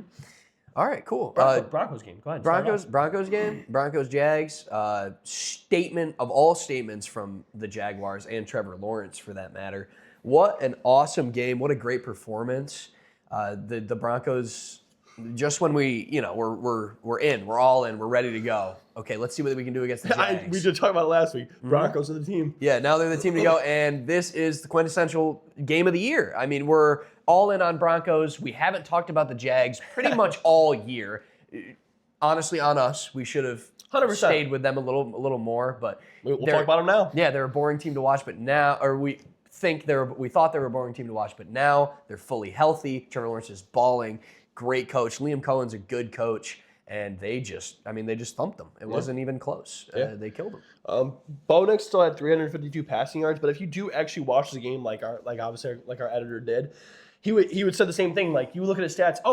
All right, cool. Broncos game. Go ahead. Broncos game. Broncos Jags. Statement of all statements from the Jaguars and Trevor Lawrence, for that matter. What an awesome game! What a great performance. The Broncos. Just when we're in, we're all in, we're ready to go. Okay, let's see what we can do against the Jags. We did talk about it last week. Broncos are the team. Yeah, now they're the team to go, and this is the quintessential game of the year. I mean, we're all in on Broncos. We haven't talked about the Jags pretty much all year. Honestly, on us, we should have 100%. Stayed with them a little more. But we'll talk about them now. Yeah, they're a boring team to watch, but now, or we thought they were a boring team to watch, but now they're fully healthy. Trevor Lawrence is balling. Great coach. Liam Cohen's a good coach. And they just thumped them. It wasn't even close. They killed them. Bo Nix still had 352 passing yards, but if you do actually watch the game, like our editor did, he would say the same thing. Like, you look at his stats.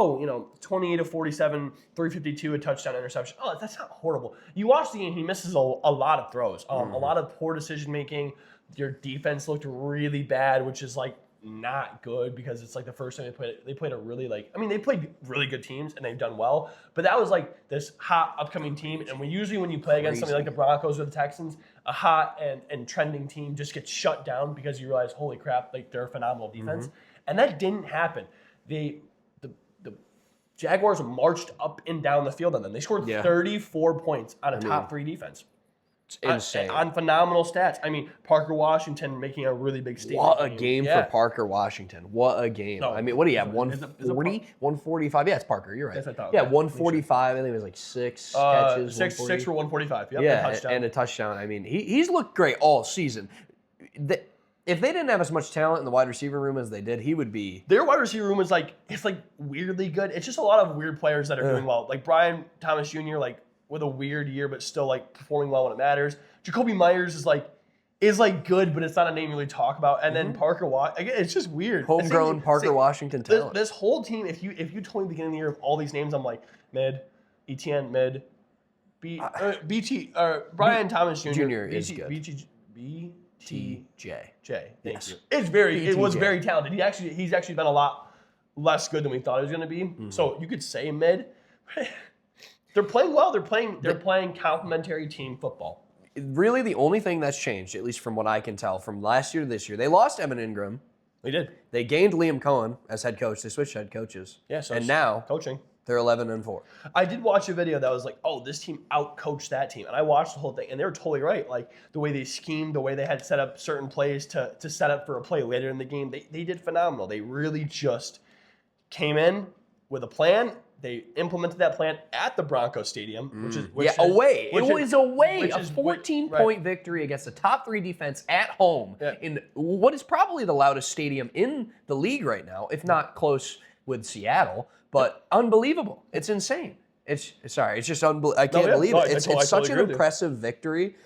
28 of 47, 352, a touchdown, interception. Oh, that's not horrible. You watch the game, he misses a lot of throws, a lot of poor decision making. Your defense looked really bad, which is like not good because it's like the first time they played a really they played really good teams and they've done well, but that was like this hot upcoming team, and when you play against something like the Broncos or the Texans, a hot and trending team just gets shut down because you realize, holy crap, like, they're a phenomenal defense. And that didn't happen. The Jaguars marched up and down the field on them. They scored 34 points on a top 3 defense. It's insane. On phenomenal stats. I mean, Parker Washington making a really big statement. What a game for Parker Washington. What a game. No, I mean, what do you have, 140? 145? Yeah, it's Parker. You're right. Yes, I thought. Yeah, 145. I think it was like 6 catches. 6 for 145. Yep, yeah, and a touchdown. I mean, he's looked great all season. If they didn't have as much talent in the wide receiver room as they did, he would be. Their wide receiver room is it's weirdly good. It's just a lot of weird players that are doing well. Like Brian Thomas Jr., with a weird year, but still performing well when it matters. Jacoby Myers is good, but it's not a name you really talk about. And then Parker again, it's just weird. Homegrown Parker Washington talent. This whole team, if you told me at the beginning of the year of all these names, I'm like, mid, Etienne, mid, BT, Brian Thomas Jr. is good. BTJ. Thank you. It was very talented. He's actually been a lot less good than we thought he was going to be. So you could say mid. They're playing well. They're playing complementary team football. really the only thing that's changed, at least from what I can tell, from last year to this year. They lost Evan Ingram. They did. They gained Liam Cohen as head coach. They switched head coaches. Yeah, so and now coaching. they're 11-4. I did watch a video that was like, oh, this team outcoached that team. And I watched the whole thing, and they were totally right. Like, the way they schemed, the way they had set up certain plays to set up for a play later in the game, they did phenomenal. They really just came in with a plan. They implemented that plan at the Broncos Stadium, away. It was away. A 14-point victory against a top 3 defense at home in what is probably the loudest stadium in the league right now, if not close with Seattle. But unbelievable. It's insane. It's just unbelievable. I can't believe it. It's such an impressive victory.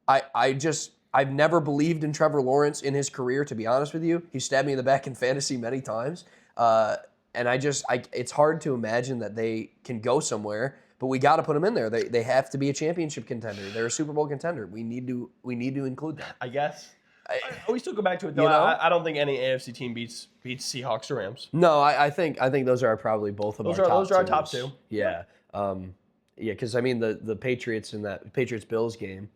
I've never believed in Trevor Lawrence in his career, to be honest with you. He stabbed me in the back in fantasy many times. And it's hard to imagine that they can go somewhere, but we got to put them in there. They have to be a championship contender. They're a Super Bowl contender. We need to include that. I guess. We still go back to it though. I don't think any AFC team beats Seahawks or Rams. No, I think those are probably both of our top two. Those are our top two. Yeah. Because I mean the Patriots in that Patriots-Bills game.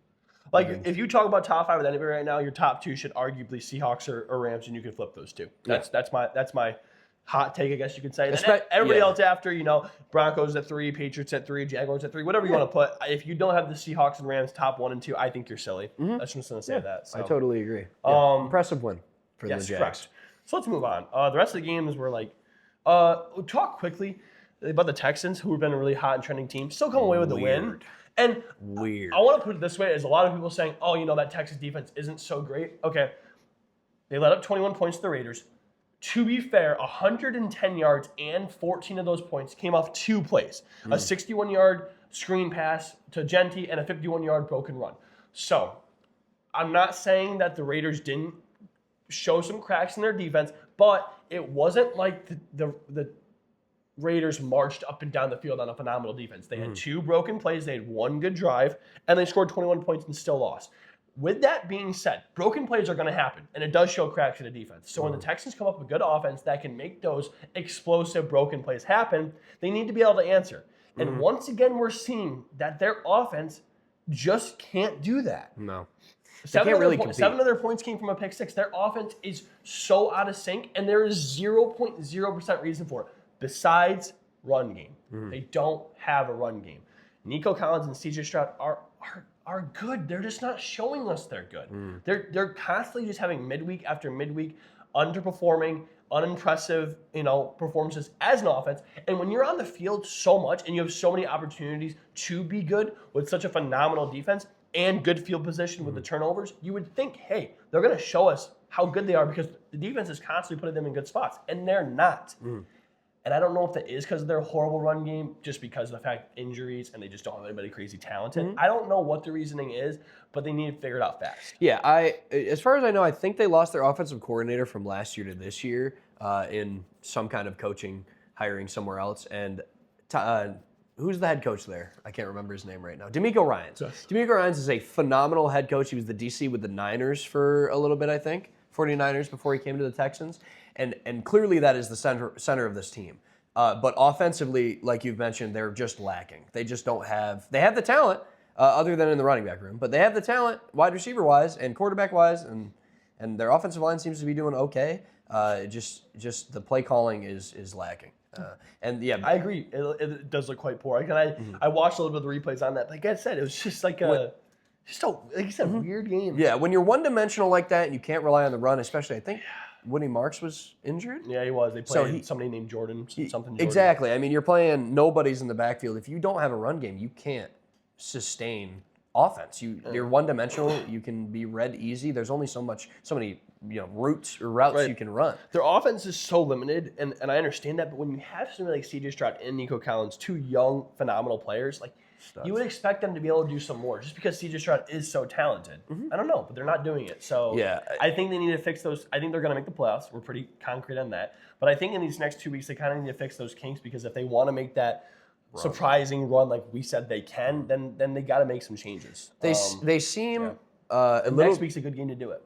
Like, if you talk about top 5 with anybody right now, your top 2 should arguably Seahawks or Rams, and you can flip those two. That's my hot take, I guess you could say. Everybody else after, Broncos at 3, Patriots at 3, Jaguars at 3, whatever you want to put. If you don't have the Seahawks and Rams top 1 and 2, I think you're silly. That's just going to say that. So. I totally agree. Impressive win for the Jags. Correct. So let's move on. The rest of the games were like, talk quickly about the Texans, who have been a really hot and trending team, still come away with the win. And I want to put it this way, as a lot of people saying, oh, that Texas defense isn't so great. Okay, they let up 21 points to the Raiders. To be fair, 110 yards and 14 of those points came off 2 plays. A 61-yard screen pass to Genty and a 51-yard broken run. So, I'm not saying that the Raiders didn't show some cracks in their defense, but it wasn't like the Raiders marched up and down the field on a phenomenal defense. They had 2 broken plays, they had 1 good drive, and they scored 21 points and still lost. With that being said, broken plays are going to happen, and it does show cracks in the defense. So when the Texans come up with good offense that can make those explosive broken plays happen, they need to be able to answer. And once again, we're seeing that their offense just can't do that. No. 7 of their points came from a pick 6. Their offense is so out of sync, and there is 0.0% reason for it, besides run game. They don't have a run game. Nico Collins and CJ Stroud are good. They're just not showing us they're good. They're constantly just having midweek after midweek, underperforming, unimpressive, performances as an offense. And when you're on the field so much and you have so many opportunities to be good with such a phenomenal defense and good field position with the turnovers, you would think, hey, they're going to show us how good they are because the defense is constantly putting them in good spots, and they're not. And I don't know if that is because of their horrible run game, just because of the fact injuries and they just don't have anybody crazy talented. I don't know what the reasoning is, but they need to figure it out fast. Yeah, as far as I know, I think they lost their offensive coordinator from last year to this year in some kind of coaching, hiring somewhere else. And who's the head coach there? I can't remember his name right now. DeMeco Ryans. Yes. DeMeco Ryans is a phenomenal head coach. He was the DC with the Niners for a little bit, I think, 49ers before he came to the Texans. And clearly that is the center of this team. But offensively, like you've mentioned, they're just lacking. They just don't have – they have the talent other than in the running back room. But they have the talent wide receiver-wise and quarterback-wise, and their offensive line seems to be doing okay. Just the play calling is lacking. And yeah, I agree. It does look quite poor. I watched a little bit of the replays on that. Like I said, it was just like like you said, weird game. Yeah, when you're one-dimensional like that and you can't rely on the run, especially I think – Woody Marks was injured? Yeah, he was. They played somebody named Jordan, something Jordan. Exactly. I mean, you're playing nobody's in the backfield. If you don't have a run game, you can't sustain offense. You're one-dimensional. You can be read easy. There's only so many routes you can run. Their offense is so limited, and I understand that, but when you have somebody like CJ Stroud and Nico Collins, 2 young, phenomenal players, like studs. You would expect them to be able to do some more just because CJ Stroud is so talented. I don't know, but they're not doing it. So yeah, I think they need to fix those. I think they're going to make the playoffs. We're pretty concrete on that. But I think in these next 2 weeks, they kind of need to fix those kinks because if they want to make that surprising run like we said they can, then they got to make some changes. They seem next week's a good game to do it.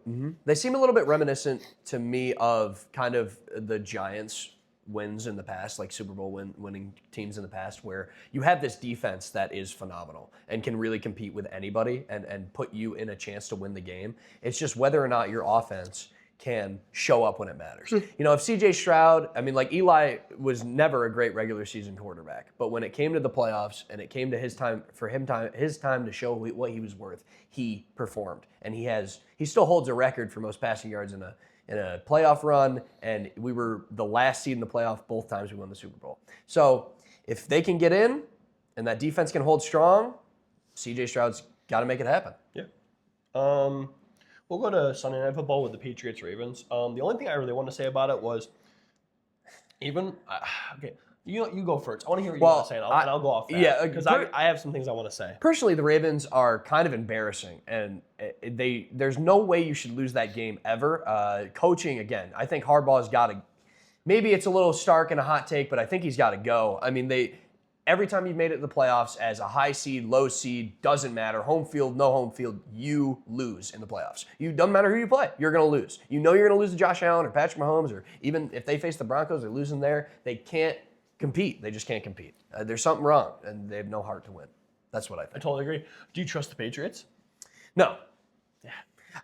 They seem a little bit reminiscent to me of kind of the Giants wins in the past, like Super Bowl winning teams in the past, where you have this defense that is phenomenal and can really compete with anybody and put you in a chance to win the game. It's just whether or not your offense can show up when it matters. You know, if CJ Stroud, I mean, like Eli was never a great regular season quarterback, but when it came to the playoffs and it came to his time to show what he was worth, he performed. And he still holds a record for most passing yards in a playoff run, and we were the last seed in the playoff both times we won the Super Bowl. So if they can get in and that defense can hold strong, CJ Stroud's got to make it happen. Yeah. We'll go to Sunday Night Football with the Patriots-Ravens. The only thing I really want to say about it was okay, you go first. I want to hear what you want to say, and I'll go off that. Yeah, because I have some things I want to say. Personally, the Ravens are kind of embarrassing, and there's no way you should lose that game ever. Coaching, again, I think Harbaugh's got to – maybe it's a little stark and a hot take, but I think he's got to go. I mean, every time you've made it to the playoffs as a high seed, low seed, doesn't matter. Home field, no home field, you lose in the playoffs. Doesn't matter who you play, you're going to lose. You know you're going to lose to Josh Allen or Patrick Mahomes, or even if they face the Broncos, they're losing there. They can't compete. They just can't compete. There's something wrong, and they have no heart to win. That's what I think. I totally agree. Do you trust the Patriots? No. Yeah.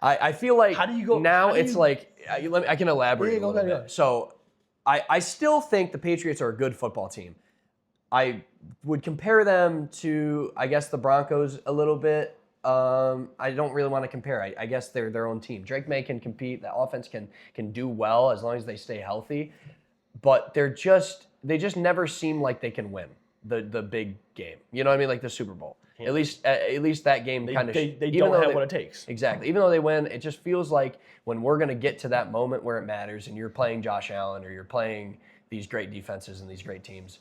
I feel like how do you go, now it's like, I can elaborate a little bit. So I still think the Patriots are a good football team. I would compare them to, I guess, the Broncos a little bit. I don't really want to compare. I guess they're their own team. Drake May can compete. The offense can do well as long as they stay healthy. But they just never seem like they can win the big game. You know what I mean? Like the Super Bowl. At least that game kind of. They don't have what it takes. Exactly. Even though they win, it just feels like when we're going to get to that moment where it matters, and you're playing Josh Allen or you're playing these great defenses and these great teams.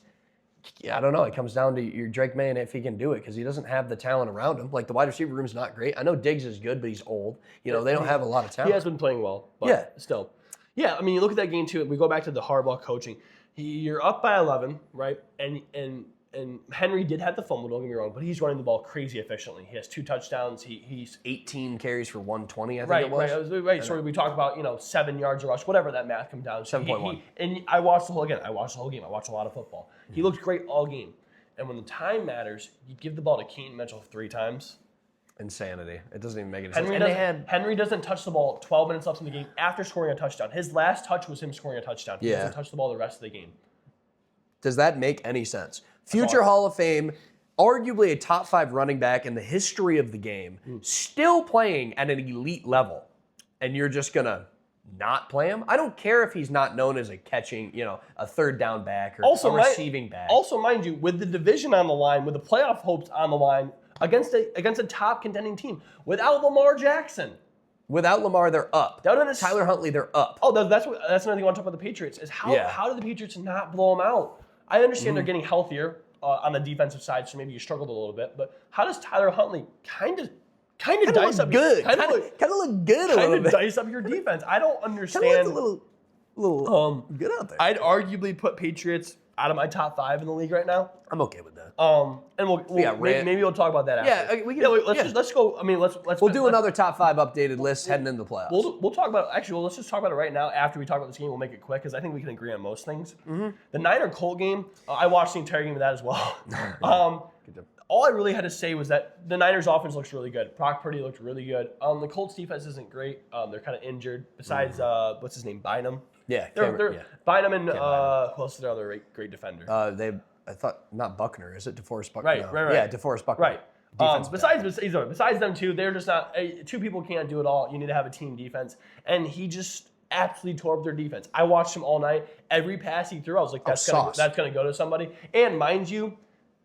Yeah, I don't know. It comes down to your Drake May and if he can do it, because he doesn't have the talent around him. Like the wide receiver room's not great. I know Diggs is good, but he's old. You know, they don't have a lot of talent. He has been playing well, but still. Yeah, I mean, you look at that game too. We go back to the Harbaugh coaching. You're up by 11, right? And Henry did have the fumble, don't get me wrong, but he's running the ball crazy efficiently. He has 2 touchdowns. He's 18 carries for 120, I think it was. Right. So we talked about 7 yards a rush, whatever that math comes down to. 7.1. And I watched the whole game. I watched a lot of football. He looked great all game. And when the time matters, you give the ball to Keaton Mitchell 3 times. Insanity. It doesn't even make any sense. Henry doesn't touch the ball 12 minutes left in the game after scoring a touchdown. His last touch was him scoring a touchdown. He doesn't touch the ball the rest of the game. Does that make any sense? Future Hall of Fame, arguably a top 5 running back in the history of the game, still playing at an elite level, and you're just going to not play him? I don't care if he's not known as a catching, a third down back or a receiving back. Also, mind you, with the division on the line, with the playoff hopes on the line, against a top contending team, without Lamar Jackson. Without Lamar, they're up. Tyler Huntley, they're up. Oh, that's another thing I want to talk about the Patriots, is how did the Patriots not blow them out? I understand they're getting healthier on the defensive side, so maybe you struggled a little bit. But how does Tyler Huntley kind of dice up good? Kind of look good a little bit. Dice up your defense. I don't understand. Kind of look a little good out there. I'd arguably put Patriots out of my top 5 in the league right now. I'm okay with that. And maybe we'll talk about that after. Yeah, let's go. I mean, let's. We'll do another top 5 updated list heading into the playoffs. We'll talk about let's just talk about it right now. After we talk about this game, we'll make it quick because I think we can agree on most things. The Niner-Colt game, I watched the entire game of that as well. All I really had to say was that the Niners' offense looks really good. Brock Purdy looked really good. The Colts' defense isn't great. They're kind of injured. Besides, what's his name, Bynum. Yeah, Bynum and who else is their other great defender? I thought not Buckner. Is it DeForest Buckner? Right. Yeah, DeForest Buckner. Right. Besides them two, they're just not. 2 people can't do it all. You need to have a team defense, and he just absolutely tore up their defense. I watched him all night. Every pass he threw, I was like, that's gonna go to somebody. And mind you,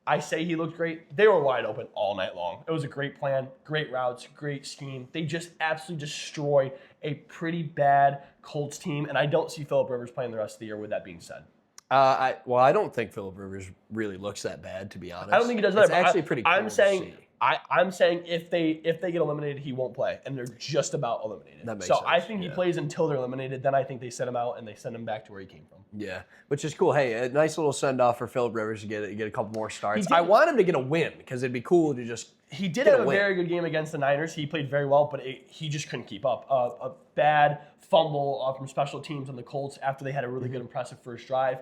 I say he looked great. They were wide open all night long. It was a great plan, great routes, great scheme. They just absolutely destroyed a pretty bad Colts team, and I don't see Phillip Rivers playing the rest of the year. With that being said, I don't think Phillip Rivers really looks that bad, to be honest. I don't think he does. It's actually pretty cool I'm saying I'm saying if they get eliminated, he won't play, and they're just about eliminated. That makes so sense. I think he plays until they're eliminated. Then I think they send him out and they send him back to where he came from. Yeah, which is cool. Hey, a nice little send off for Philip Rivers to get a couple more starts. I want him to get a win because it'd be cool to just. He did have a very good game against the Niners. He played very well, but he just couldn't keep up. A bad fumble from special teams on the Colts after they had a really good, impressive first drive.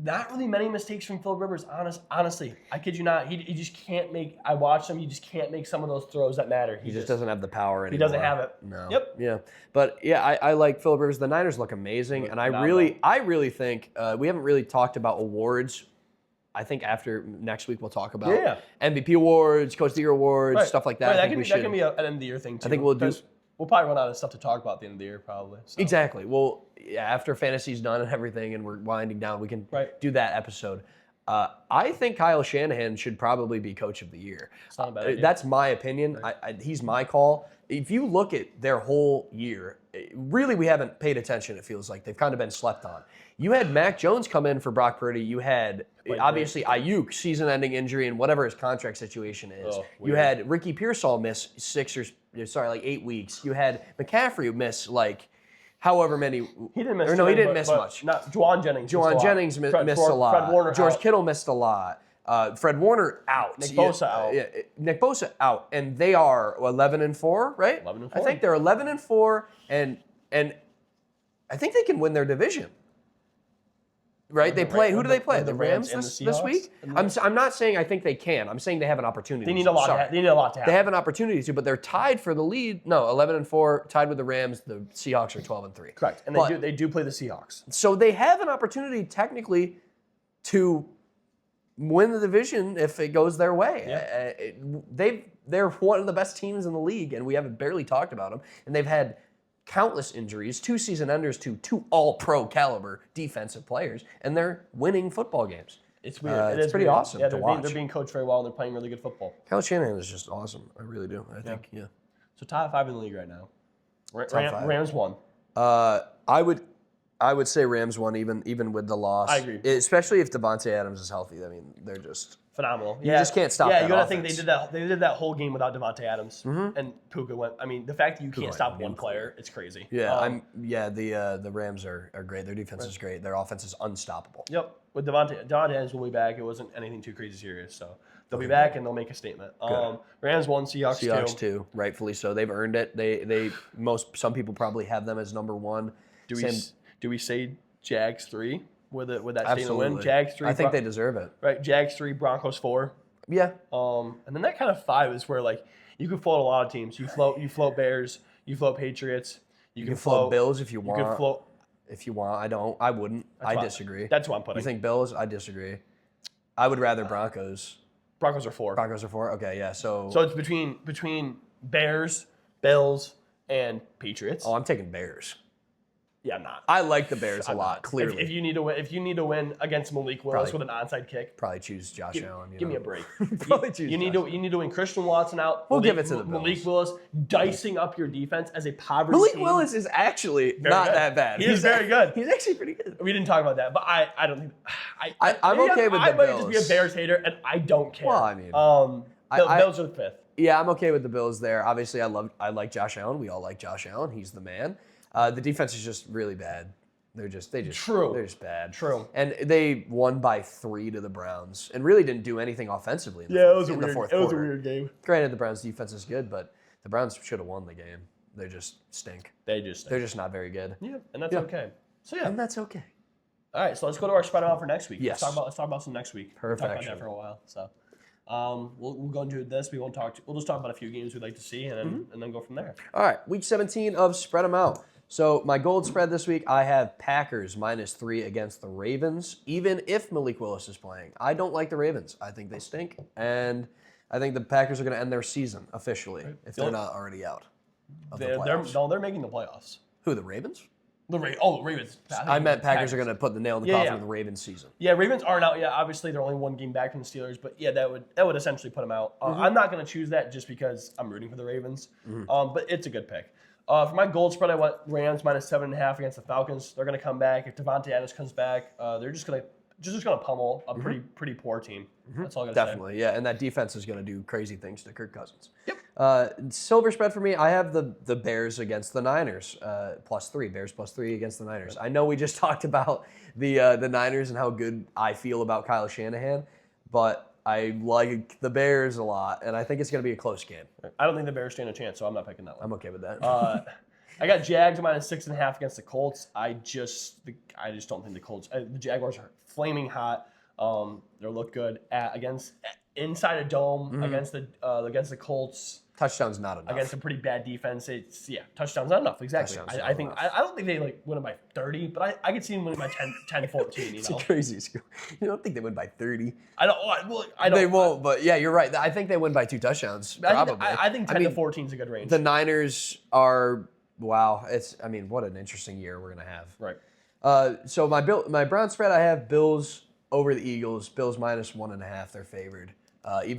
Not really many mistakes from Philip Rivers, honestly. I kid you not. He just can't make – I watched him. He just can't make some of those throws that matter. He just doesn't have the power anymore. He doesn't have it. No. Yep. Yeah. But, yeah, I like Philip Rivers. The Niners look amazing, and I really think we haven't really talked about awards. I think after next week we'll talk about MVP awards, Coach of the Year awards, stuff like that. That can be an end of the year thing, too. I think we'll do – we'll probably run out of stuff to talk about at the end of the year, probably. So. Exactly. Well, after fantasy's done and everything, and we're winding down, we can do that episode. I think Kyle Shanahan should probably be Coach of the Year. It's not a bad idea. That's my opinion. He's my call. If you look at their whole year, really we haven't paid attention, it feels like. They've kind of been slept on. You had Mac Jones come in for Brock Purdy. You had, obviously, Ayuk, season-ending injury and whatever his contract situation is. You had Ricky Pearsall miss 8 weeks. You had McCaffrey miss, however many. He didn't miss. He didn't miss much. Not Juwan Jennings. Juwan Jennings missed a lot. Fred Warner George out. Kittle missed a lot. Fred Warner out. Nick Bosa out. Yeah, Nick Bosa out, and they are 11-4, right? 11-4. I think they're 11-4, and I think they can win their division. Right? They play. Who do they play? The Rams this week. I'm not saying I think they can. I'm saying they have an opportunity. They need a lot. They need a lot to happen. They have an opportunity to, but they're tied for the lead. No, 11-4, tied with the Rams. The Seahawks are 12-3. Correct, and they do play the Seahawks. So they have an opportunity technically to win the division if it goes their way. Yeah. They're one of the best teams in the league, and we haven't barely talked about them. And they've had countless injuries, 2 season enders to 2 all-pro caliber defensive players, and they're winning football games. It's weird. It's pretty awesome to watch. They're being coached very well, and they're playing really good football. Kyle Shanahan is just awesome. I really do. I think, So top 5 in the league right now. Rams won. I would say Rams won even with the loss. I agree. Especially if Devontae Adams is healthy. I mean, they're just phenomenal. You just can't stop. Yeah, that you gotta offense. think they did that whole game without Devontae Adams, and Puka went. I mean, the fact that you can't stop one player, it's crazy. Yeah, the Rams are great. Their defense is great. Their offense is unstoppable. Yep. With Devontae Adams will be back. It wasn't anything too crazy serious, so they'll be back and they'll make a statement. Rams won, Seahawks too. Rightfully so. They've earned it. Some people probably have them as number 1. Do we say Jags 3 with that Absolutely. statement win? Jags 3. I think they deserve it. Right. Jags 3, Broncos 4. Yeah. And then that kind of 5 is where you can float a lot of teams. You float Bears. You float Patriots. You can float Bills if you want. You can float. If you want, I wouldn't. I disagree. That's what I'm putting. You think Bills? I disagree. I would rather Broncos. Broncos are 4. Broncos are 4. Okay, yeah. So it's between Bears, Bills, and Patriots. Oh, I'm taking Bears. Yeah, I'm not. I like the Bears a lot. Clearly, if you need to win against Malik Willis with an onside kick, probably choose Josh Allen. Give me a break. Probably choose. You need to win Christian Watson out. We'll give it to the Bills. Malik Willis dicing up your defense as a poverty. Malik team. Willis is actually not that bad. He's very good. He's actually pretty good. We didn't talk about that, but I don't think I'm okay with the Bills. I might just be a Bears hater, and I don't care. Well, I mean, Bills are the 5th. Yeah, I'm okay with the Bills there. Obviously, I like Josh Allen. We all like Josh Allen. He's the man. The defense is just really bad. They're just True. They're just bad. True. And they won by 3 to the Browns and really didn't do anything offensively in the fourth quarter. It was a weird game. Granted, the Browns' defense is good, but the Browns should have won the game. They just stink. They're just not very good. Yeah, and that's okay. So yeah, and that's okay. All right, so let's go to our spread out for next week. Yes. Let's talk about some next week. Perfect. We'll talk about that for a while. So we'll go into this. We'll just talk about a few games we'd like to see, and then go from there. All right, week 17 of Spread 'em Out. So my gold spread this week, I have Packers -3 against the Ravens, even if Malik Willis is playing. I don't like the Ravens. I think they stink, and I think the Packers are going to end their season officially if they're not already out of the playoffs. They're making the playoffs. Who, the Ravens? The Ravens. I meant Packers are going to put the nail in the coffin of the Ravens season. Yeah, Ravens aren't out yet. Obviously, they're only 1 game back from the Steelers, but yeah, that would essentially put them out. I'm not going to choose that just because I'm rooting for the Ravens, but it's a good pick. For my gold spread, I went Rams -7.5 against the Falcons. They're going to come back. If Devontae Adams comes back, they're just going to just going to pummel a pretty poor team. That's all I got to say. Definitely, yeah. And that defense is going to do crazy things to Kirk Cousins. Yep. Silver spread for me, I have the Bears against the Niners, +3. Bears +3 against the Niners. I know we just talked about the Niners and how good I feel about Kyle Shanahan, but I like the Bears a lot, and I think it's going to be a close game. I don't think the Bears stand a chance, so I'm not picking that one. I'm okay with that. I got Jags -6.5 against the Colts. I just don't think the Colts. The Jaguars are flaming hot. They look good inside a dome against the Colts. Touchdown's not enough against a pretty bad defense. Touchdowns not enough. Exactly. I think I don't think they win it by 30, but I could see them winning by 10-14. It's a crazy score. You don't think they win by 30? I don't. They won't. But yeah, you're right. I think they win by 2 touchdowns. Probably. I think 10-14 is a good range. The Niners are. Wow, what an interesting year we're gonna have. Right. So my brown spread, I have Bills over the Eagles. Bills -1.5. They're favored. I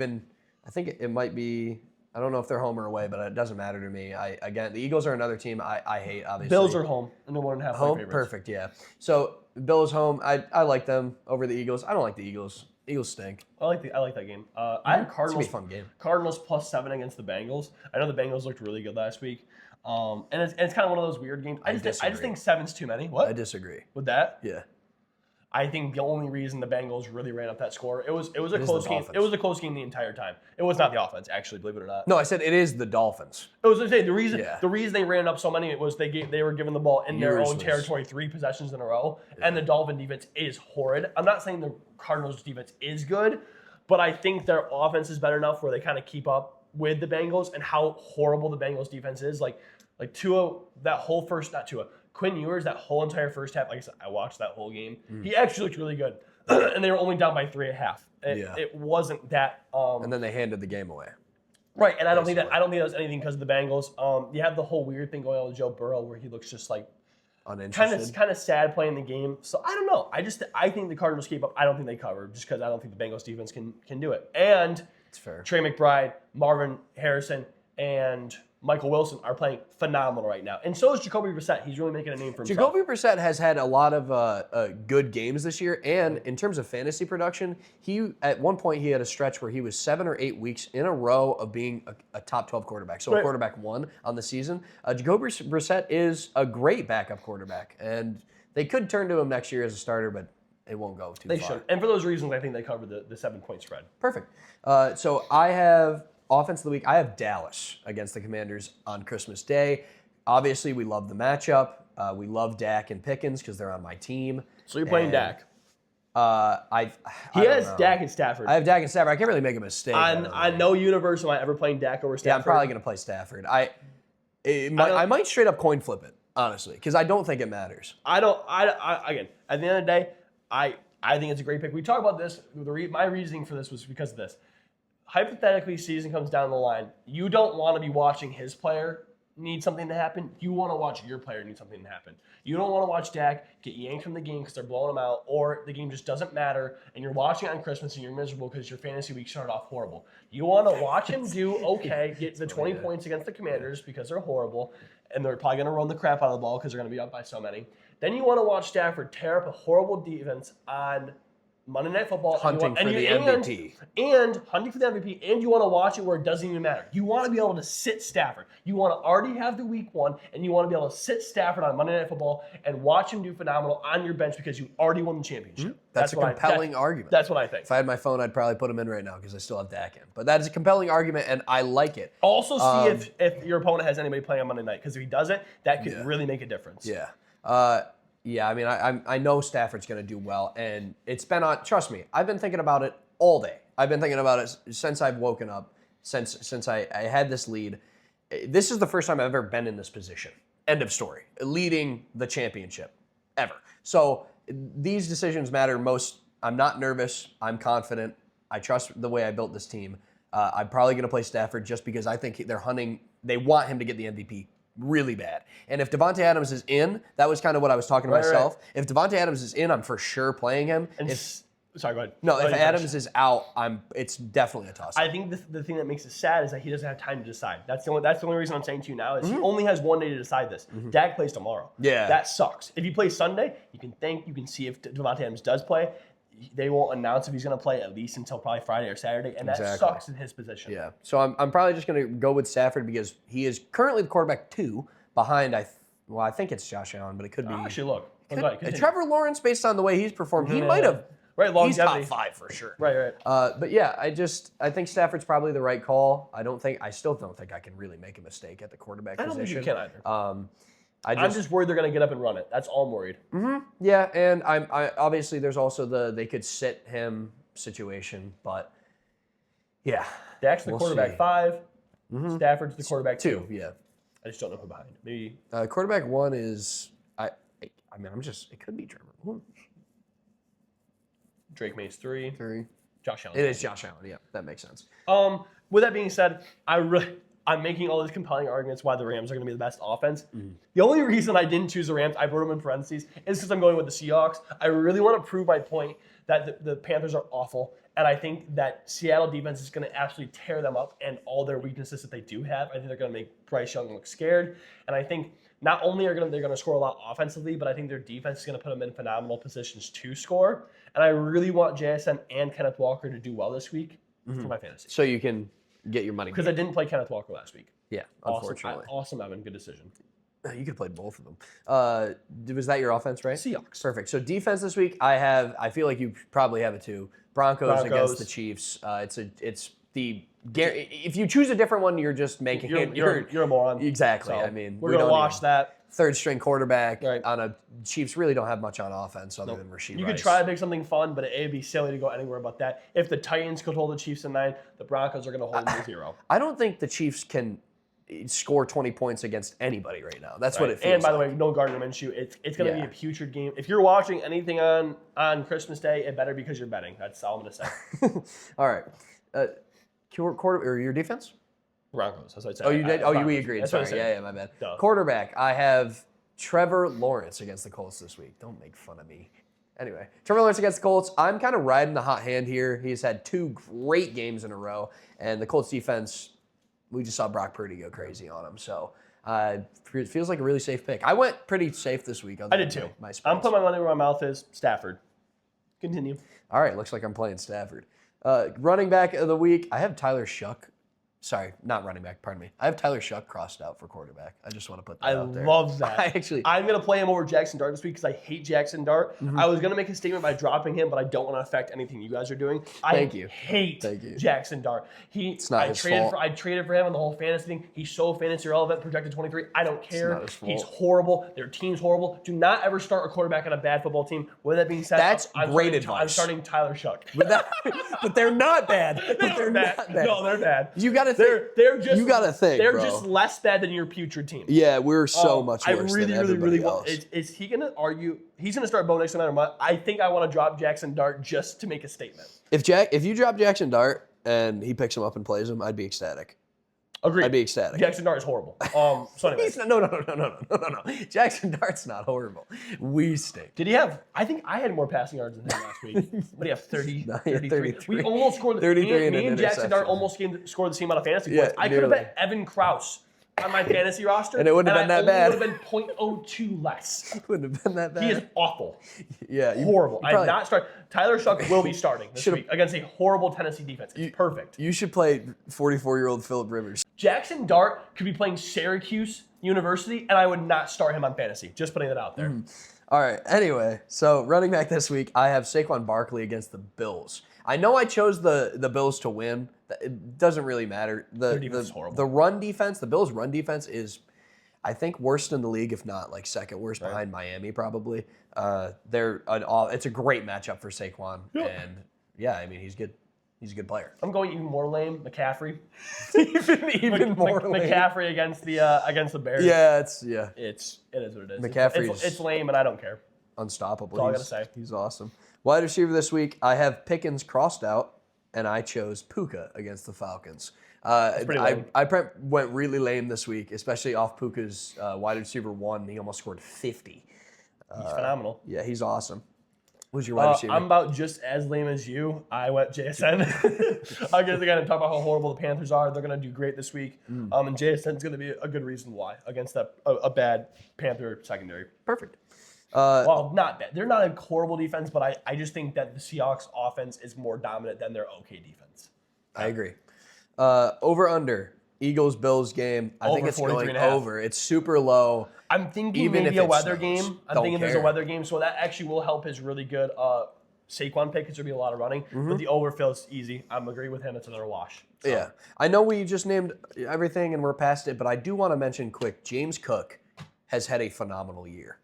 think it might be. I don't know if they're home or away, but it doesn't matter to me. The Eagles are another team I hate. Obviously, Bills are home and they're 1.5 home. favorites. Perfect. Yeah. So Bills home. I like them over the Eagles. I don't like the Eagles. Eagles stink. I like that game. I have Cardinals. It's gonna be a fun game. Cardinals +7 against the Bengals. I know the Bengals looked really good last week. And it's kind of one of those weird games. I just think 7's too many. What? I disagree. With that? Yeah. I think the only reason the Bengals really ran up that score, it was a close game. It was a close game the entire time. It was not the offense, actually, believe it or not. No, I said it is the Dolphins. I was gonna say the reason they ran up so many was they were given the ball in their own territory 3 possessions in a row, and the Dolphin defense is horrid. I'm not saying the Cardinals defense is good, but I think their offense is better enough where they kind of keep up with the Bengals and how horrible the Bengals defense is. Like Tua, Quinn Ewers, that whole entire first half, like I said, I watched that whole game. He actually looked really good. And they were only down by 3 at half. It wasn't that and then they handed the game away. Right, and I don't think that was anything because of the Bengals. You have the whole weird thing going on with Joe Burrow where he looks just like uninterested. Kind of sad playing the game. So I don't know. I think the Cardinals keep up. I don't think they cover just because I don't think the Bengals defense can do it. And it's fair. Trey McBride, Marvin Harrison, and Michael Wilson are playing phenomenal right now. And so is Jacoby Brissett. He's really making a name for himself. Jacoby Brissett has had a lot of good games this year. And in terms of fantasy production, at one point he had a stretch where he was 7 or 8 weeks in a row of being a top 12 quarterback. So a quarterback 1 on the season. Jacoby Brissett is a great backup quarterback. And they could turn to him next year as a starter, but it won't go too far. They should. And for those reasons, I think they cover the 7-point spread. Perfect. So I have offense of the week. I have Dallas against the Commanders on Christmas Day. Obviously, we love the matchup. We love Dak and Pickens because they're on my team. So you're playing Dak. He has Dak and Stafford. I have Dak and Stafford. I can't really make a mistake. On no universe am I ever playing Dak over Stafford. Yeah, I'm probably going to play Stafford. I might straight up coin flip it, honestly, because I don't think it matters. Again, at the end of the day, I think it's a great pick. We talk about this. My reasoning for this was because of this. Hypothetically, season comes down the line. You don't want to be watching his player need something to happen. You want to watch your player need something to happen. You don't want to watch Dak get yanked from the game because they're blowing him out, or the game just doesn't matter, and you're watching on Christmas and you're miserable because your fantasy week started off horrible. You want to watch him do okay, get the 20 points against the Commanders because they're horrible, and they're probably going to run the crap out of the ball because they're going to be up by so many. Then you want to watch Stafford tear up a horrible defense on Monday Night Football. Hunting for the MVP. And hunting for the MVP, and you want to watch it where it doesn't even matter. You want to be able to sit Stafford. You want to already have the week 1, and you want to be able to sit Stafford on Monday Night Football and watch him do phenomenal on your bench because you already won the championship. That's a compelling argument. That's what I think. If I had my phone, I'd probably put him in right now because I still have Dak in. But that is a compelling argument, and I like it. Also see if your opponent has anybody playing on Monday night, because if he doesn't, that could really make a difference. Yeah. Yeah, I mean, I know Stafford's going to do well, and it's been on. Trust me, I've been thinking about it all day. I've been thinking about it since I've woken up, since I had this lead. This is the first time I've ever been in this position. End of story. Leading the championship ever. So these decisions matter most. I'm not nervous. I'm confident. I trust the way I built this team. I'm probably going to play Stafford just because I think they're hunting. They want him to get the MVP really bad. And if Devontae Adams is in, that was kind of what I was talking to myself. Right. If Devontae Adams is in, I'm for sure playing him. Sorry, go ahead. No, if Adams is out, it's definitely a toss. I think the thing that makes it sad is that he doesn't have time to decide. That's the only reason I'm saying to you now is he only has 1 day to decide this. Dak plays tomorrow. Yeah. That sucks. If he plays Sunday, you can see if Devontae Adams does play. they won't announce if he's going to play at least until probably Friday or Saturday, and that sucks in his position. Yeah. So I'm probably just going to go with Stafford because he is currently the quarterback 2 behind. I think it's Josh Allen, but it could be. Actually, look. Trevor Lawrence, based on the way he's performed, he might have. Right, he's top 5 for sure. Right. But yeah, I think Stafford's probably the right call. I still don't think I can really make a mistake at the quarterback position. I don't think you can either. I'm just worried they're going to get up and run it. That's all I'm worried. Yeah, and I obviously there's also they could sit him situation, but yeah. Dak's the quarterback 5. Stafford's the quarterback 2. Yeah. I just don't know who behind. Maybe quarterback 1 is it could be Trevor. Drake Mays 3. Josh Allen. It is Josh Allen. Yeah, that makes sense. With that being said, I'm making all these compelling arguments why the Rams are going to be the best offense. The only reason I didn't choose the Rams, I wrote them in parentheses, is because I'm going with the Seahawks. I really want to prove my point that the Panthers are awful, and I think that Seattle defense is going to absolutely tear them up, and all their weaknesses that they do have, I think they're going to make Bryce Young look scared, and I think not only they're going to score a lot offensively, but I think their defense is going to put them in phenomenal positions to score, and I really want JSN and Kenneth Walker to do well this week for my fantasy. So you can get your money. Because I didn't play Kenneth Walker last week. Yeah, unfortunately. Awesome, Evan. Good decision. You could have played both of them. Was that your offense, right? Seahawks. Perfect. So defense this week, I feel like you probably have it too. Broncos against the Chiefs. If you choose a different one, you're just making you're a moron. Exactly. So I mean, we're gonna wash that. Third string quarterback on a Chiefs really don't have much on offense other than Rasheed Rice. You could try to pick something fun, but it would be silly to go anywhere about that. If the Titans could hold the Chiefs at 9, the Broncos are going to hold them to 0. I don't think the Chiefs can score 20 points against anybody right now. That's what it feels And by the way, no Gardner Minshew. It's going to be a putrid game. If you're watching anything on Christmas Day, it better because you're betting. That's all I'm going to say. All right. Your defense? Broncos. That's what I said. Oh, you did? We agreed. That's Sorry. Yeah, my bad. Quarterback, I have Trevor Lawrence against the Colts this week. Don't make fun of me. Anyway, Trevor Lawrence against the Colts. I'm kind of riding the hot hand here. He's had 2 great games in a row, and the Colts defense, we just saw Brock Purdy go crazy on him. So it feels like a really safe pick. I went pretty safe this week. I did too. I'm putting my money where my mouth is. Stafford. Continue. All right, looks like I'm playing Stafford. Running back of the week, I have Tyler Shuck. Sorry, not running back, pardon me. I have Tyler Shuck crossed out for quarterback. I just want to put that out there. I love that. I'm going to play him over Jackson Dart this week because I hate Jackson Dart. I was going to make a statement by dropping him, but I don't want to affect anything you guys are doing. I hate Jackson Dart. It's not his fault. I traded for him on the whole fantasy thing. He's so fantasy relevant, projected 23. I don't care. He's horrible. Their team's horrible. Do not ever start a quarterback on a bad football team. With that being said, that's great advice. I'm starting Tyler Shuck. But they're not bad. They're not bad. No, they're bad. You got to think. You got to think, They're just less bad than your putrid team. Yeah, we're so much worse than everybody else. Is he going to argue? He's going to start Bo Nix no matter what. I think I want to drop Jackson Dart just to make a statement. If you drop Jackson Dart and he picks him up and plays him, I'd be ecstatic. Agreed. I'd be ecstatic. Jackson Dart is horrible. So anyway. No. Jackson Dart's not horrible. We stink. Did he have? I think I had more passing yards than him last week. But he have 33. We almost scored. 33 me and Jackson Dart almost scored the same amount of fantasy points. I could have bet Evan Krause on my fantasy roster, and it wouldn't have been that bad. It would have been 0.02 less. It wouldn't have been that bad. He is awful. Yeah, horrible. I did not start. Tyler Shuck will be starting this week against a horrible Tennessee defense. It's perfect. You should play 44-year-old Phillip Rivers. Jackson Dart could be playing Syracuse University, and I would not start him on fantasy. Just putting that out there. All right. Anyway, so running back this week, I have Saquon Barkley against the Bills. I know I chose the Bills to win. It doesn't really matter. Their defense is horrible. The run defense, the Bills' run defense is, I think, worst in the league, if not like second worst behind Miami probably. It's a great matchup for Saquon, and I mean he's good. He's a good player. I'm going even more lame, McCaffrey. even more lame. McCaffrey against the Bears. Yeah, it is what it is. McCaffrey's it's lame, and I don't care. Unstoppable. That's all I gotta say. He's awesome. Wide receiver this week, I have Pickens crossed out, and I chose Puka against the Falcons. That's pretty lame. I went really lame this week, especially off Puka's wide receiver 1. He almost scored 50. He's phenomenal. Yeah, he's awesome. Who's your wide receiver? I'm about just as lame as you. I went JSN. I'm going to talk about how horrible the Panthers are. They're going to do great this week. And JSN's going to be a good reason why against a bad Panther secondary. Perfect. Well, not bad. They're not a horrible defense, but I just think that the Seahawks offense is more dominant than their okay defense. I agree. Over under Eagles Bills game. I think Over it's going 43.5. over. It's super low. I'm thinking Even maybe if a it weather snows. game. I'm Don't thinking there's a care. weather game, so that actually will help his really good Saquon pick because there'll be a lot of running. But the over feels easy. I'm agreeing with him. It's another wash. So. Yeah. I know we just named everything and we're past it, but I do want to mention quick, James Cook has had a phenomenal year.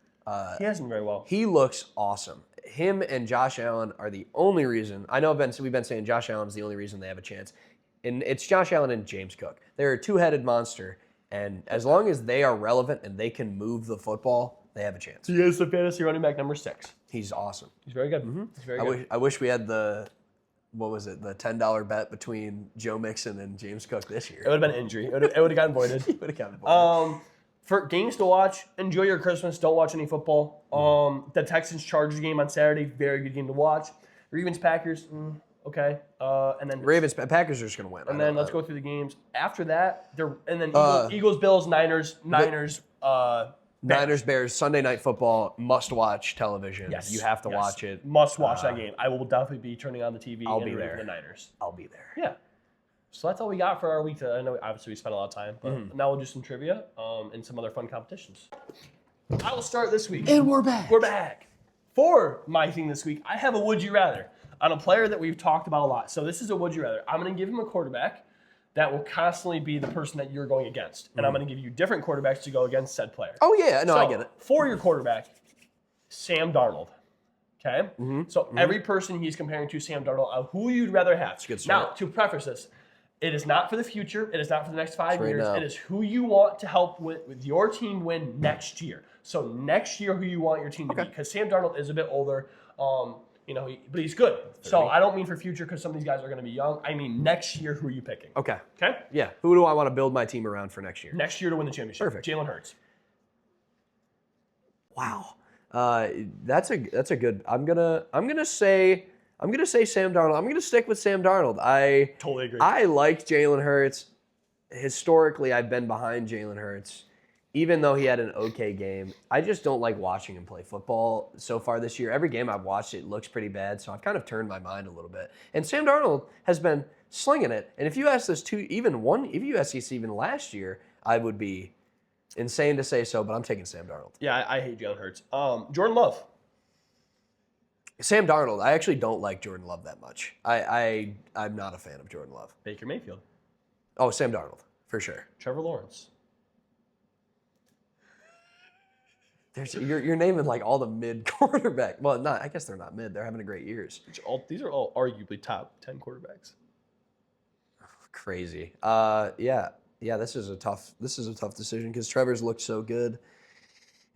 He hasn't very well. He looks awesome. Him and Josh Allen are the only reason. I know we've been saying Josh Allen's the only reason they have a chance. And it's Josh Allen and James Cook. They're a two-headed monster. And as long as they are relevant and they can move the football, they have a chance. He is the fantasy running back number 6. He's awesome. He's very good. He's very good. I wish we had the $10 bet between Joe Mixon and James Cook this year. It would have been injury. It would have gotten voided. It would have gotten voided. For games to watch, enjoy your Christmas. Don't watch any football. The Texans-Chargers game on Saturday, very good game to watch. Ravens-Packers, okay. And then Packers are just going to win. And then let's go through the games. After that, Eagles, Bills, Niners, Bears, Sunday Night Football, must-watch television. Yes. You have to watch it. Must watch that game. I will definitely be turning on the TV I'll and be rooting there. for the Niners. I'll be there. Yeah. So that's all we got for our week. I know obviously we spent a lot of time, but now we'll do some trivia and some other fun competitions. I will start this week. And we're back. We're back. For my thing this week, I have a would you rather on a player that we've talked about a lot. So this is a would you rather. I'm going to give him a quarterback that will constantly be the person that you're going against. And I'm going to give you different quarterbacks to go against said player. Oh, yeah. No, I get it. For your quarterback, Sam Darnold. Okay? So every person he's comparing to Sam Darnold, who you'd rather have. It's a good Now, start. to preface this, it is not for the future. It is not for the next 5 right years. now. It is who you want to help with your team win next year. So next year, who you want your team to be. Because Sam Darnold is a bit older, but he's good. So I don't mean for future because some of these guys are going to be young. I mean next year, who are you picking? Okay. Okay? Yeah. Who do I want to build my team around for next year? Next year to win the championship. Perfect. Jalen Hurts. Wow. That's a good. I'm gonna say Sam Darnold. I'm gonna stick with Sam Darnold. I Totally agree. I like Jalen Hurts. Historically, I've been behind Jalen Hurts, even though he had an okay game. I just don't like watching him play football so far this year. Every game I've watched, it looks pretty bad, so I've kind of turned my mind a little bit. And Sam Darnold has been slinging it. And if you ask this if you ask this even last year, I would be insane to say so, but I'm taking Sam Darnold. Yeah, I hate Jalen Hurts. Jordan Love. Sam Darnold, I actually don't like Jordan Love that much. I'm not a fan of Jordan Love. Baker Mayfield. Oh, Sam Darnold, for sure. Trevor Lawrence. You're naming like all the mid quarterback. Well, not. I guess they're not mid. They're having a great years. These are all arguably top 10 quarterbacks. Crazy. Yeah. This is a tough decision because Trevor's looked so good,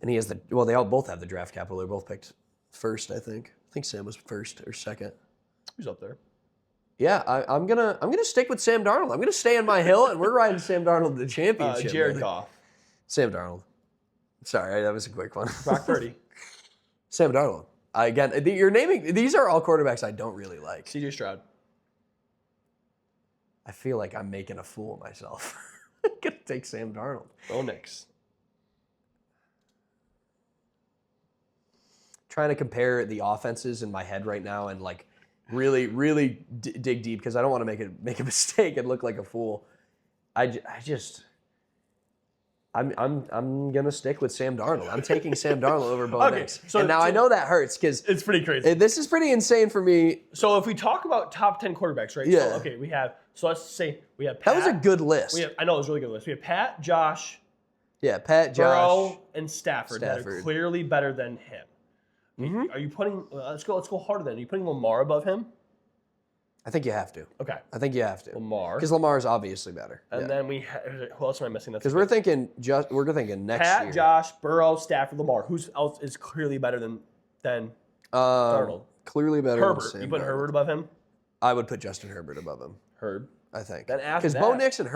and he has they both have the draft capital. They're both picked first, I think. I think Sam was first or second. Who's up there? Yeah, I'm gonna stick with Sam Darnold. I'm gonna stay on my hill, and we're riding Sam Darnold to the championship. Jared brother. Goff. Sam Darnold. Sorry, that was a quick one. Brock Purdy. Sam Darnold. Again, you're naming. These are all quarterbacks I don't really like. CJ Stroud. I feel like I'm making a fool of myself. I'm gonna take Sam Darnold. Bo Nix. Trying to compare the offenses in my head right now and like really dig deep because I don't want to make a mistake and look like a fool. I'm gonna stick with Sam Darnold. I'm taking Sam Darnold over Bo Nix. So and now I know that hurts because It's pretty crazy. this is pretty insane for me. So if we talk about top 10 quarterbacks, right? Yeah. So let's say we have Pat. That was a good list. I know it was a really good list. We have Pat, Josh, Yeah, Pat, Josh. Burrow, and Stafford that are Stafford. clearly better than him. Are you putting? Let's go harder then. Are you putting Lamar above him? I think you have to. Okay. I think you have to. Lamar. Because Lamar is obviously better. And then we who else am I missing? Because we're thinking next Pat, year. Josh, Burrow, Stafford, Lamar. Who else is clearly better than Darnold? Clearly better than Herbert. Sam You put Darnold. Herbert above him? I would put Justin Herbert above him. Herb. I think. Then after Because Bo that- Nix and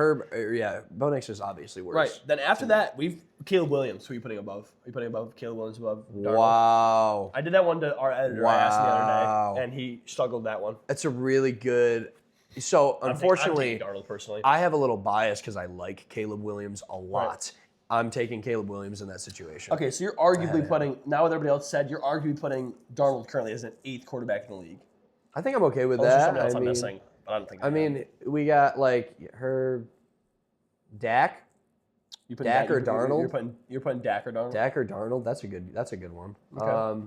Bo Nix is obviously worse. Right. Then after that, we've Caleb Williams. Who are you putting above? Are you putting above Caleb Williams above Darnold? Wow. I did that one to our editor. I asked him the Wow. other day, and he struggled that one. That's a really good. So I'm unfortunately, taking Darnold personally. I have a little bias because I like Caleb Williams a lot. I'm taking Caleb Williams in that situation. Okay, so you're arguably putting, now with everybody else said, you're arguably putting Darnold currently as an 8th quarterback in the league. I think I'm okay with Is there that. something else I'm missing? But I don't think I mean, we got like Dak. You putting Dak or Darnold? You're putting Dak or Darnold? Dak or Darnold? That's a good one. Okay.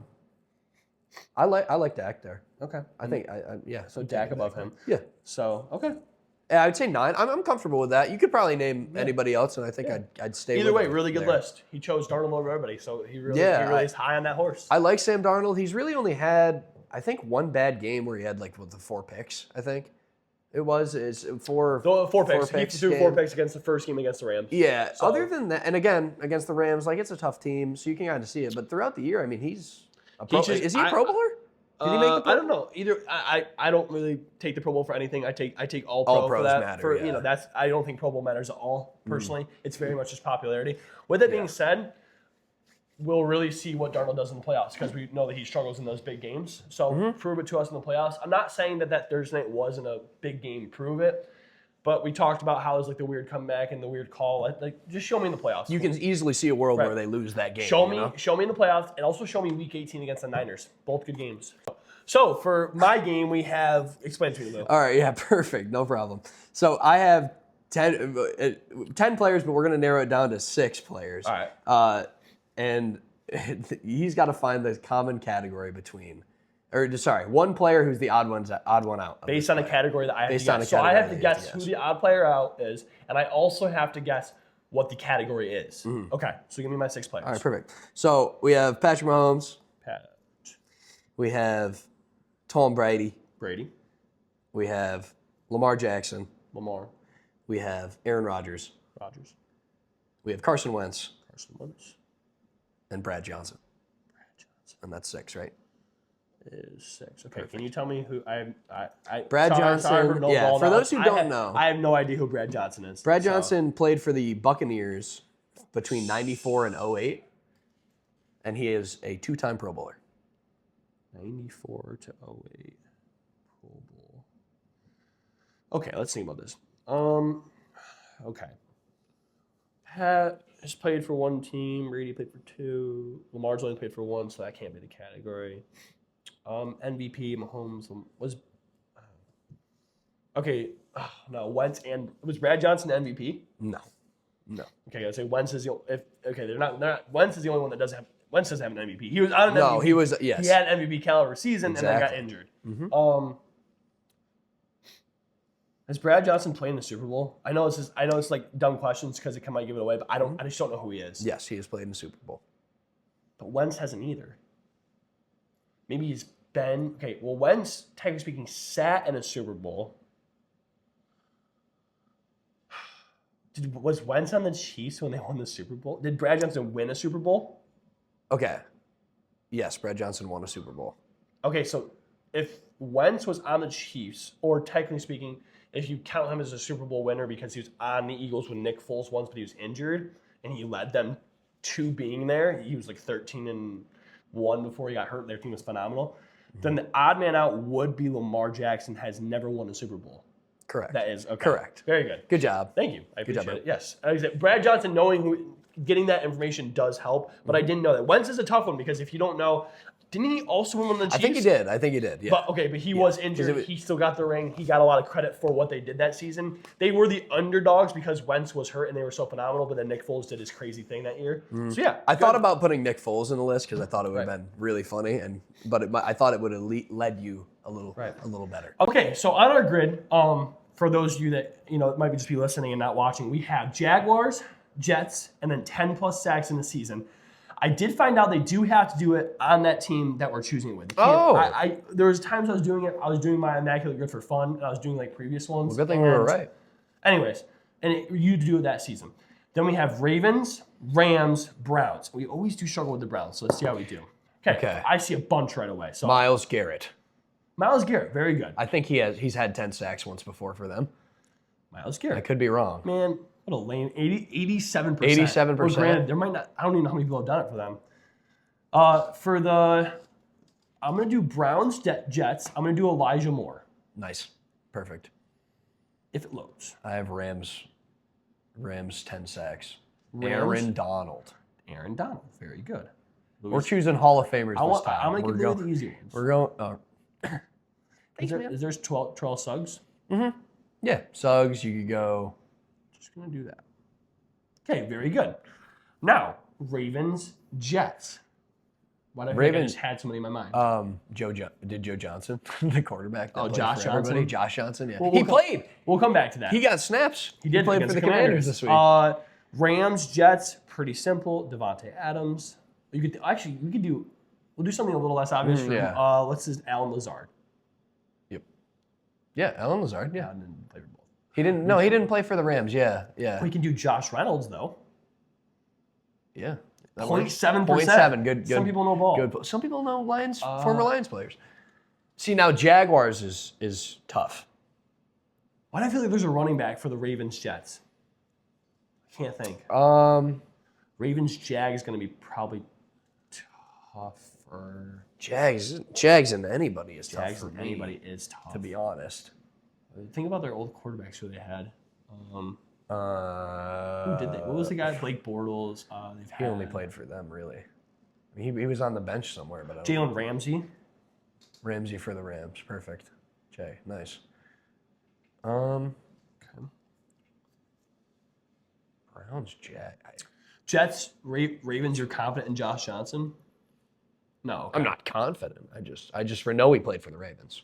I like Dak there. Okay. I think So Dak above him. Yeah. So okay. Yeah, I would say 9. I'm comfortable with that. You could probably name anybody else, and I think I'd stay. Either with way, him really good there. list. He chose Darnold over everybody, so he really is high on that horse. I like Sam Darnold. He's really only had, I think, one bad game where he had like the 4 picks. I think it was 4 picks. He threw 4 picks against the first game against the Rams. Yeah. So, other than that, and again against the Rams, like it's a tough team, so you can kind of see it. But throughout the year, I mean, is he a Pro Bowler? Did he make the Pro? I don't know. Either I don't really take the Pro Bowl for anything. I take all All pro pros for that. matter, That's I don't think Pro Bowl matters at all personally. It's very much just popularity. With that being said, we'll really see what Darnold does in the playoffs because we know that he struggles in those big games. So prove it to us in the playoffs. I'm not saying that Thursday night wasn't a big game. Prove it. But we talked about how it's like the weird comeback and the weird call. Like, just show me in the playoffs. You can easily see a world where they lose that game. Show me in the playoffs, and also show me Week 18 against the Niners. Both good games. So for my game, we have explain to me, Lou. All right, yeah, perfect, no problem. So I have 10 players, but we're gonna narrow it down to 6 players. All right. And he's got to find the common category between. One player who's the odd one out. Based on a category that I have to guess. So I have to guess who the odd player out is, and I also have to guess what the category is. Okay, so give me my 6 players. All right, perfect. So we have Patrick Mahomes. We have Tom Brady. We have Lamar Jackson. We have Aaron Rodgers. We have Carson Wentz. And Brad Johnson. And that's 6, right? Is 6. Okay, perfect. Can you tell me who Brad Johnson. For those who don't know, I have no idea who Brad Johnson is. Brad Johnson played for the Buccaneers between 94 and 08, and he is a 2-time Pro Bowler. 94 to 08 Pro Bowl. Okay, let's think about this. Okay. Pat has played for 1 team. Brady played for 2. Lamar's only played for 1, so that can't be the category. MVP, Mahomes was. Okay, no, Wentz and was Brad Johnson MVP? No. Okay, I gotta say Wentz is they're not. Wentz is the only one that doesn't have. Wentz doesn't have an MVP. He was on an MVP. No, he was. Yes. He had an MVP caliber season and then got injured. Has Brad Johnson played in the Super Bowl? I know it's like dumb questions because it might give it away, but I just don't know who he is. Yes, he has played in the Super Bowl. But Wentz hasn't either. Maybe he's been okay. Well, Wentz, technically speaking, sat in a Super Bowl. Was Wentz on the Chiefs when they won the Super Bowl? Did Brad Johnson win a Super Bowl? Okay. Yes, Brad Johnson won a Super Bowl. Okay, so if Wentz was on the Chiefs, or technically speaking, if you count him as a Super Bowl winner because he was on the Eagles when Nick Foles once, but he was injured, and he led them to being there. He was like 13-1 before he got hurt. Their team was phenomenal. Then the odd man out would be Lamar Jackson has never won a Super Bowl. Correct. That is okay. Correct. Very good. Good job. Thank you. I appreciate it. Yes. Brad Johnson getting that information does help, but I didn't know that. Wentz is a tough one because if you don't know, didn't he also win one of the Chiefs? I think he did. Yeah. But he was injured. He still got the ring. He got a lot of credit for what they did that season. They were the underdogs because Wentz was hurt and they were so phenomenal, but then Nick Foles did his crazy thing that year. So yeah. I thought about putting Nick Foles in the list because I thought it would have been really funny, but I thought it would have led you a little better. Okay, so on our grid, for those of you that might just be listening and not watching, we have Jaguars, Jets, and then 10+ sacks in the season. I did find out they do have to do it on that team that we're choosing it with. There was times I was doing it. I was doing my Immaculate grid for fun, and I was doing like previous ones. Well, good thing we were right. Anyways, you do it that season. Then we have Ravens, Rams, Browns. We always do struggle with the Browns, so let's see how we do. Okay. I see a bunch right away. So Myles Garrett, very good. I think he's had 10 sacks once before for them. Myles Garrett. I could be wrong. Man, what a lame 87%. 87%. Well, granted, there might not. I don't even know how many people have done it for them. I'm gonna do Browns, Jets. I'm gonna do Elijah Moore. Nice, perfect. If it loads. I have Rams 10 sacks. Aaron Donald. Aaron Donald. Very good. We're choosing Hall of Famers this time. I'm going to give the easy ones. We're going... Oh. Thanks, man. Is there 12 Suggs? Mm-hmm. Yeah. Suggs, you could go... Just going to do that. Okay, very good. Now, Ravens, Jets. Why did I just had somebody in my mind? Joe Johnson, the quarterback. That Josh Johnson. Josh Johnson, yeah. Well, He played. We'll come back to that. He got snaps. He did play against for the Commanders this week. Rams, Jets, pretty simple. Devontae Adams. You could we'll do something a little less obvious. Let's just Alan Lazard. Yep. Yeah, Alan Lazard. Yeah. And then play for both. He didn't. No, he didn't play for the Rams. Yeah. We can do Josh Reynolds though. Yeah. 0.7%. 0.7. Good. Some people know ball. Good. Some people know Lions, former Lions players. See, now Jaguars is tough. Why do I feel like there's a running back for the Ravens Jets? I can't think. Ravens Jags is going to be probably tougher. Jags and anybody is tough. Jags and anybody is tough. To be honest. Think about their old quarterbacks who they had. Who did they? What was the guy? Blake Bortles. He only played for them, really. I mean, he was on the bench somewhere, but Jalen Ramsey. Ramsey for the Rams, perfect. Jay, nice. Okay. Browns, Jets, Ravens. You're confident in Josh Johnson? No, okay. I'm not confident. I just know he played for the Ravens.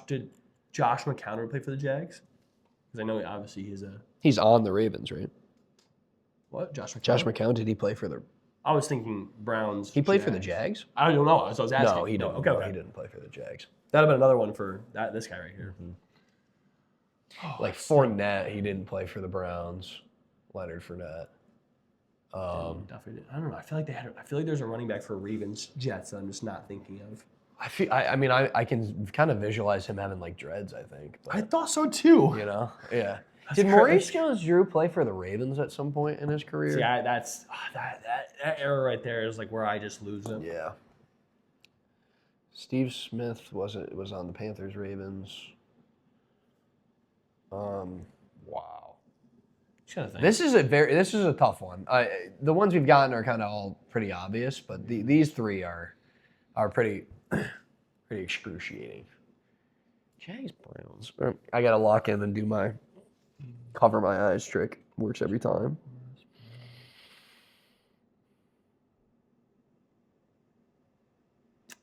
Did Josh McCown play for the Jags? Because I know obviously he's on the Ravens, right? What? Josh McCown? Josh McCown, did he play for the... I was thinking Browns. He played for the Jags? I don't know. So I was asking. No, he didn't. Okay. He didn't play for the Jags. That'd have been another one for this guy right here. Mm-hmm. Fournette, he didn't play for the Browns. Leonard Fournette. Definitely. I don't know. I feel like there's a running back for Ravens Jets that I'm just not thinking of. I can kind of visualize him having dreads, I think. But, I thought so too. Yeah. Did Maurice Jones-Drew play for the Ravens at some point in his career? See, that error right there is where I just lose him. Yeah. Steve Smith was on the Panthers, Ravens. Wow. This is a tough one. The ones we've gotten are kind of all pretty obvious, but these three are pretty excruciating. Jags, Browns. I gotta lock in and do my cover my eyes trick. Works every time.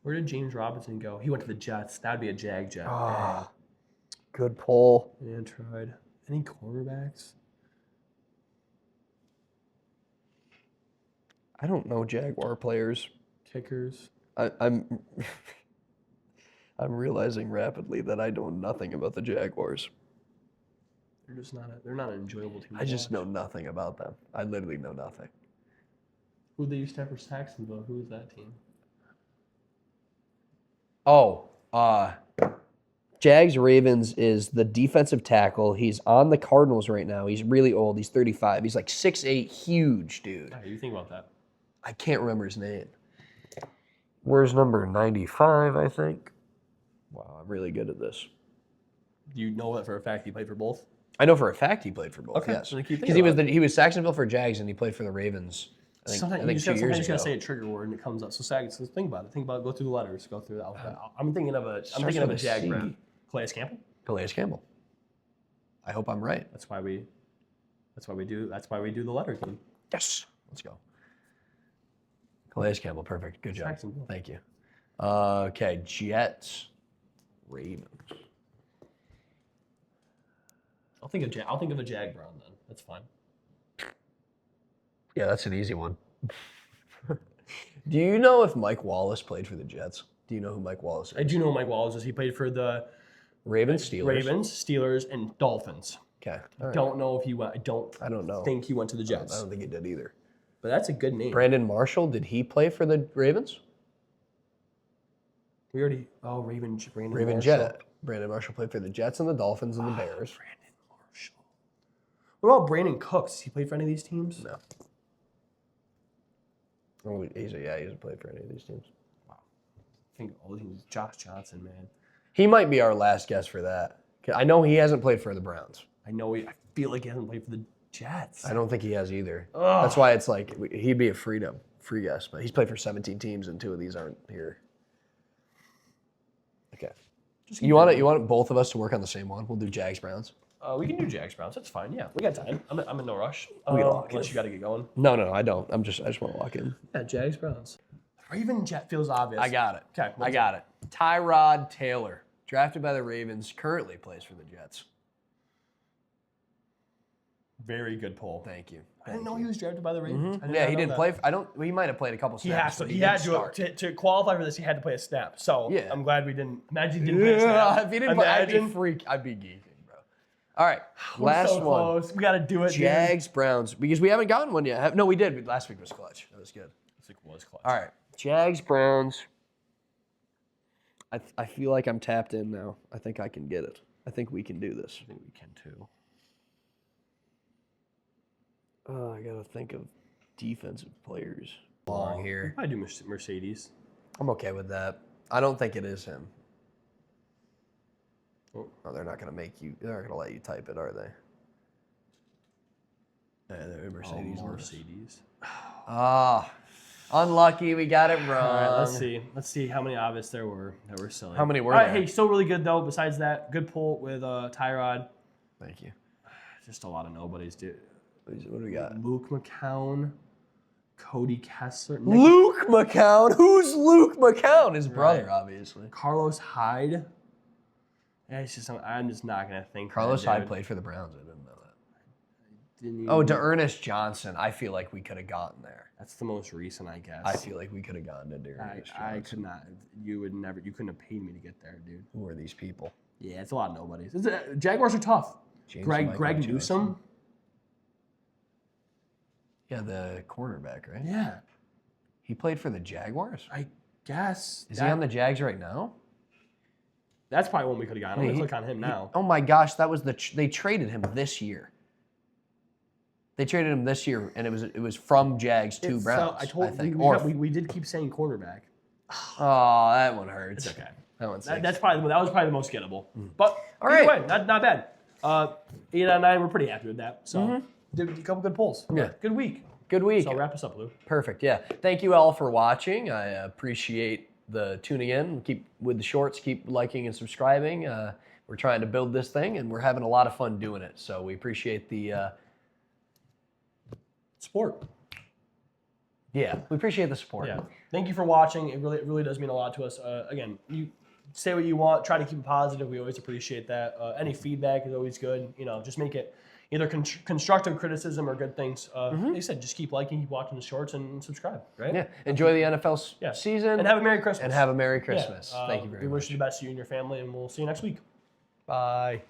Where did James Robinson go? He went to the Jets. That'd be a Jag Jet. Good pull. Yeah, tried. Any quarterbacks? I don't know Jaguar players. Kickers. I'm realizing rapidly that I know nothing about the Jaguars. They're not an enjoyable team. I just know nothing about them. I literally know nothing. Who they used to have for Jacksonville? Who was that team? Jags Ravens is the defensive tackle. He's on the Cardinals right now. He's really old. He's 35. He's 6'8", huge dude. How do you think about that? I can't remember his name. Where's number 95, I think? Wow, I'm really good at this. Do you know that for a fact he played for both? I know for a fact he played for both, okay. yes. Because he was Jacksonville for Jags and he played for the Ravens. Sometimes you just gotta say a trigger word and it comes up. So think about it. Go through the letters. Go through the alphabet. I'm thinking of a Jag rep. Calais Campbell. Calais Campbell. I hope I'm right. That's why we do the letter game. Yes. Let's go. Calais Campbell, perfect. Good job. Thank you. Okay, Jets, Ravens. I'll think of a Jag Brown then. That's fine. Yeah, that's an easy one. Do you know if Mike Wallace played for the Jets? Do you know who Mike Wallace is? I do know who Mike Wallace is. He played for the Ravens, Steelers, and Dolphins. Okay. I don't know if he went. I don't know. Think he went to the Jets. I don't think he did either. But that's a good name. Brandon Marshall, did he play for the Ravens? Brandon Marshall. Jet. Brandon Marshall played for the Jets and the Dolphins and the Bears. Brandon Marshall. What about Brandon Cooks? Has he played for any of these teams? No. Oh, he hasn't played for any of these teams. Wow. I think all the teams. Josh Johnson, man. He might be our last guess for that. I know he hasn't played for the Browns. I feel like he hasn't played for the Jets. I don't think he has either. Ugh. That's why it's like he'd be a free guess, but he's played for 17 teams and 2 of these aren't here. Okay. You want both of us to work on the same one? We'll do Jags Browns. We can do Jags Browns. That's fine. Yeah, we got time. I'm in no rush. We can lock in. Unless you got to get going. No, I don't. I just want to lock in. Yeah, Jags Browns. Raven Jet feels obvious. I got it. Okay, I got it. Tyrod Taylor, drafted by the Ravens, currently plays for the Jets. Very good pull. Thank you. I didn't know he was drafted by the Ravens. Yeah, he didn't play. He might have played a couple He snaps. has to. He had to qualify for this. He had to play a snap. So Yeah. I'm glad we didn't. Imagine he didn't play a snap. If he didn't play, I'd be geeking, bro. All right, We're last so one. close. We got to do it. Jags Browns, because we haven't gotten one yet. No, we did. Last week was clutch. That was good. This was clutch. All right, Jags Browns. I feel like I'm tapped in now. I think I can get it. I think we can do this. I think we can too. Oh, I gotta think of defensive players. Long here. I do Mercedes. I'm okay with that. I don't think it is him. Oh. Oh, they're not gonna make you. They're not gonna let you type it, are they? Yeah, they're Mercedes. Mercedes. Ah, unlucky. We got it wrong. All right, let's see. Let's see how many obvious there were that were silly. How many were All right, there? hey, still really good though. Besides that, good pull with Tyrod. Thank you. Just a lot of nobodies, dude. What do we got? Luke McCown, Cody Kessler, Luke McCown. Who's Luke McCown? His brother, Right. obviously. Carlos Hyde. Yeah, it's just I'm just not gonna think. Carlos that, Hyde dude. played for the Browns. I didn't know that. Didn't even- Oh, D'Ernest Johnson. I feel like we could have gotten there. That's the most recent, I guess. I feel like we could have gotten to D'Ernest Johnson. I could not. You would never. You couldn't have paid me to get there, dude. Who are these people? Yeah, it's a lot of nobodies. Jaguars are tough. James Greg Michael Newsom. Johnson. Yeah, the cornerback, right? Yeah, He played for the Jaguars? I guess. Is he on the Jags right now? That's probably one we could have gotten. I'm gonna click on him now. Oh my gosh, that was they traded him this year. They traded him this year, and it was from Jags to Browns. I think. We did keep saying cornerback. Oh, that one hurts. It's okay. That one That stinks. was probably the most gettable. But All either right. way, not bad. 8 out of 9, we're pretty happy with that. So did a couple good pulls. Yeah. Good week. Good week. So wrap us up, Lou. Perfect. Yeah. Thank you all for watching. I appreciate the tuning in. Keep with the shorts. Keep liking and subscribing. We're trying to build this thing, and we're having a lot of fun doing it. So we appreciate the Sport. yeah. We appreciate the support. Yeah. Thank you for watching. It really does mean a lot to us. Again, you say what you want. Try to keep it positive. We always appreciate that. Any feedback is always good. Just make it either constructive criticism or good things. Like I said, just keep liking, keep watching the shorts, and subscribe. Right? Yeah. Enjoy the NFL season. And have a Merry Christmas. And have a Merry Christmas. Yeah. Thank you very We much. wish you the best to you and your family, and we'll see you next week. Bye.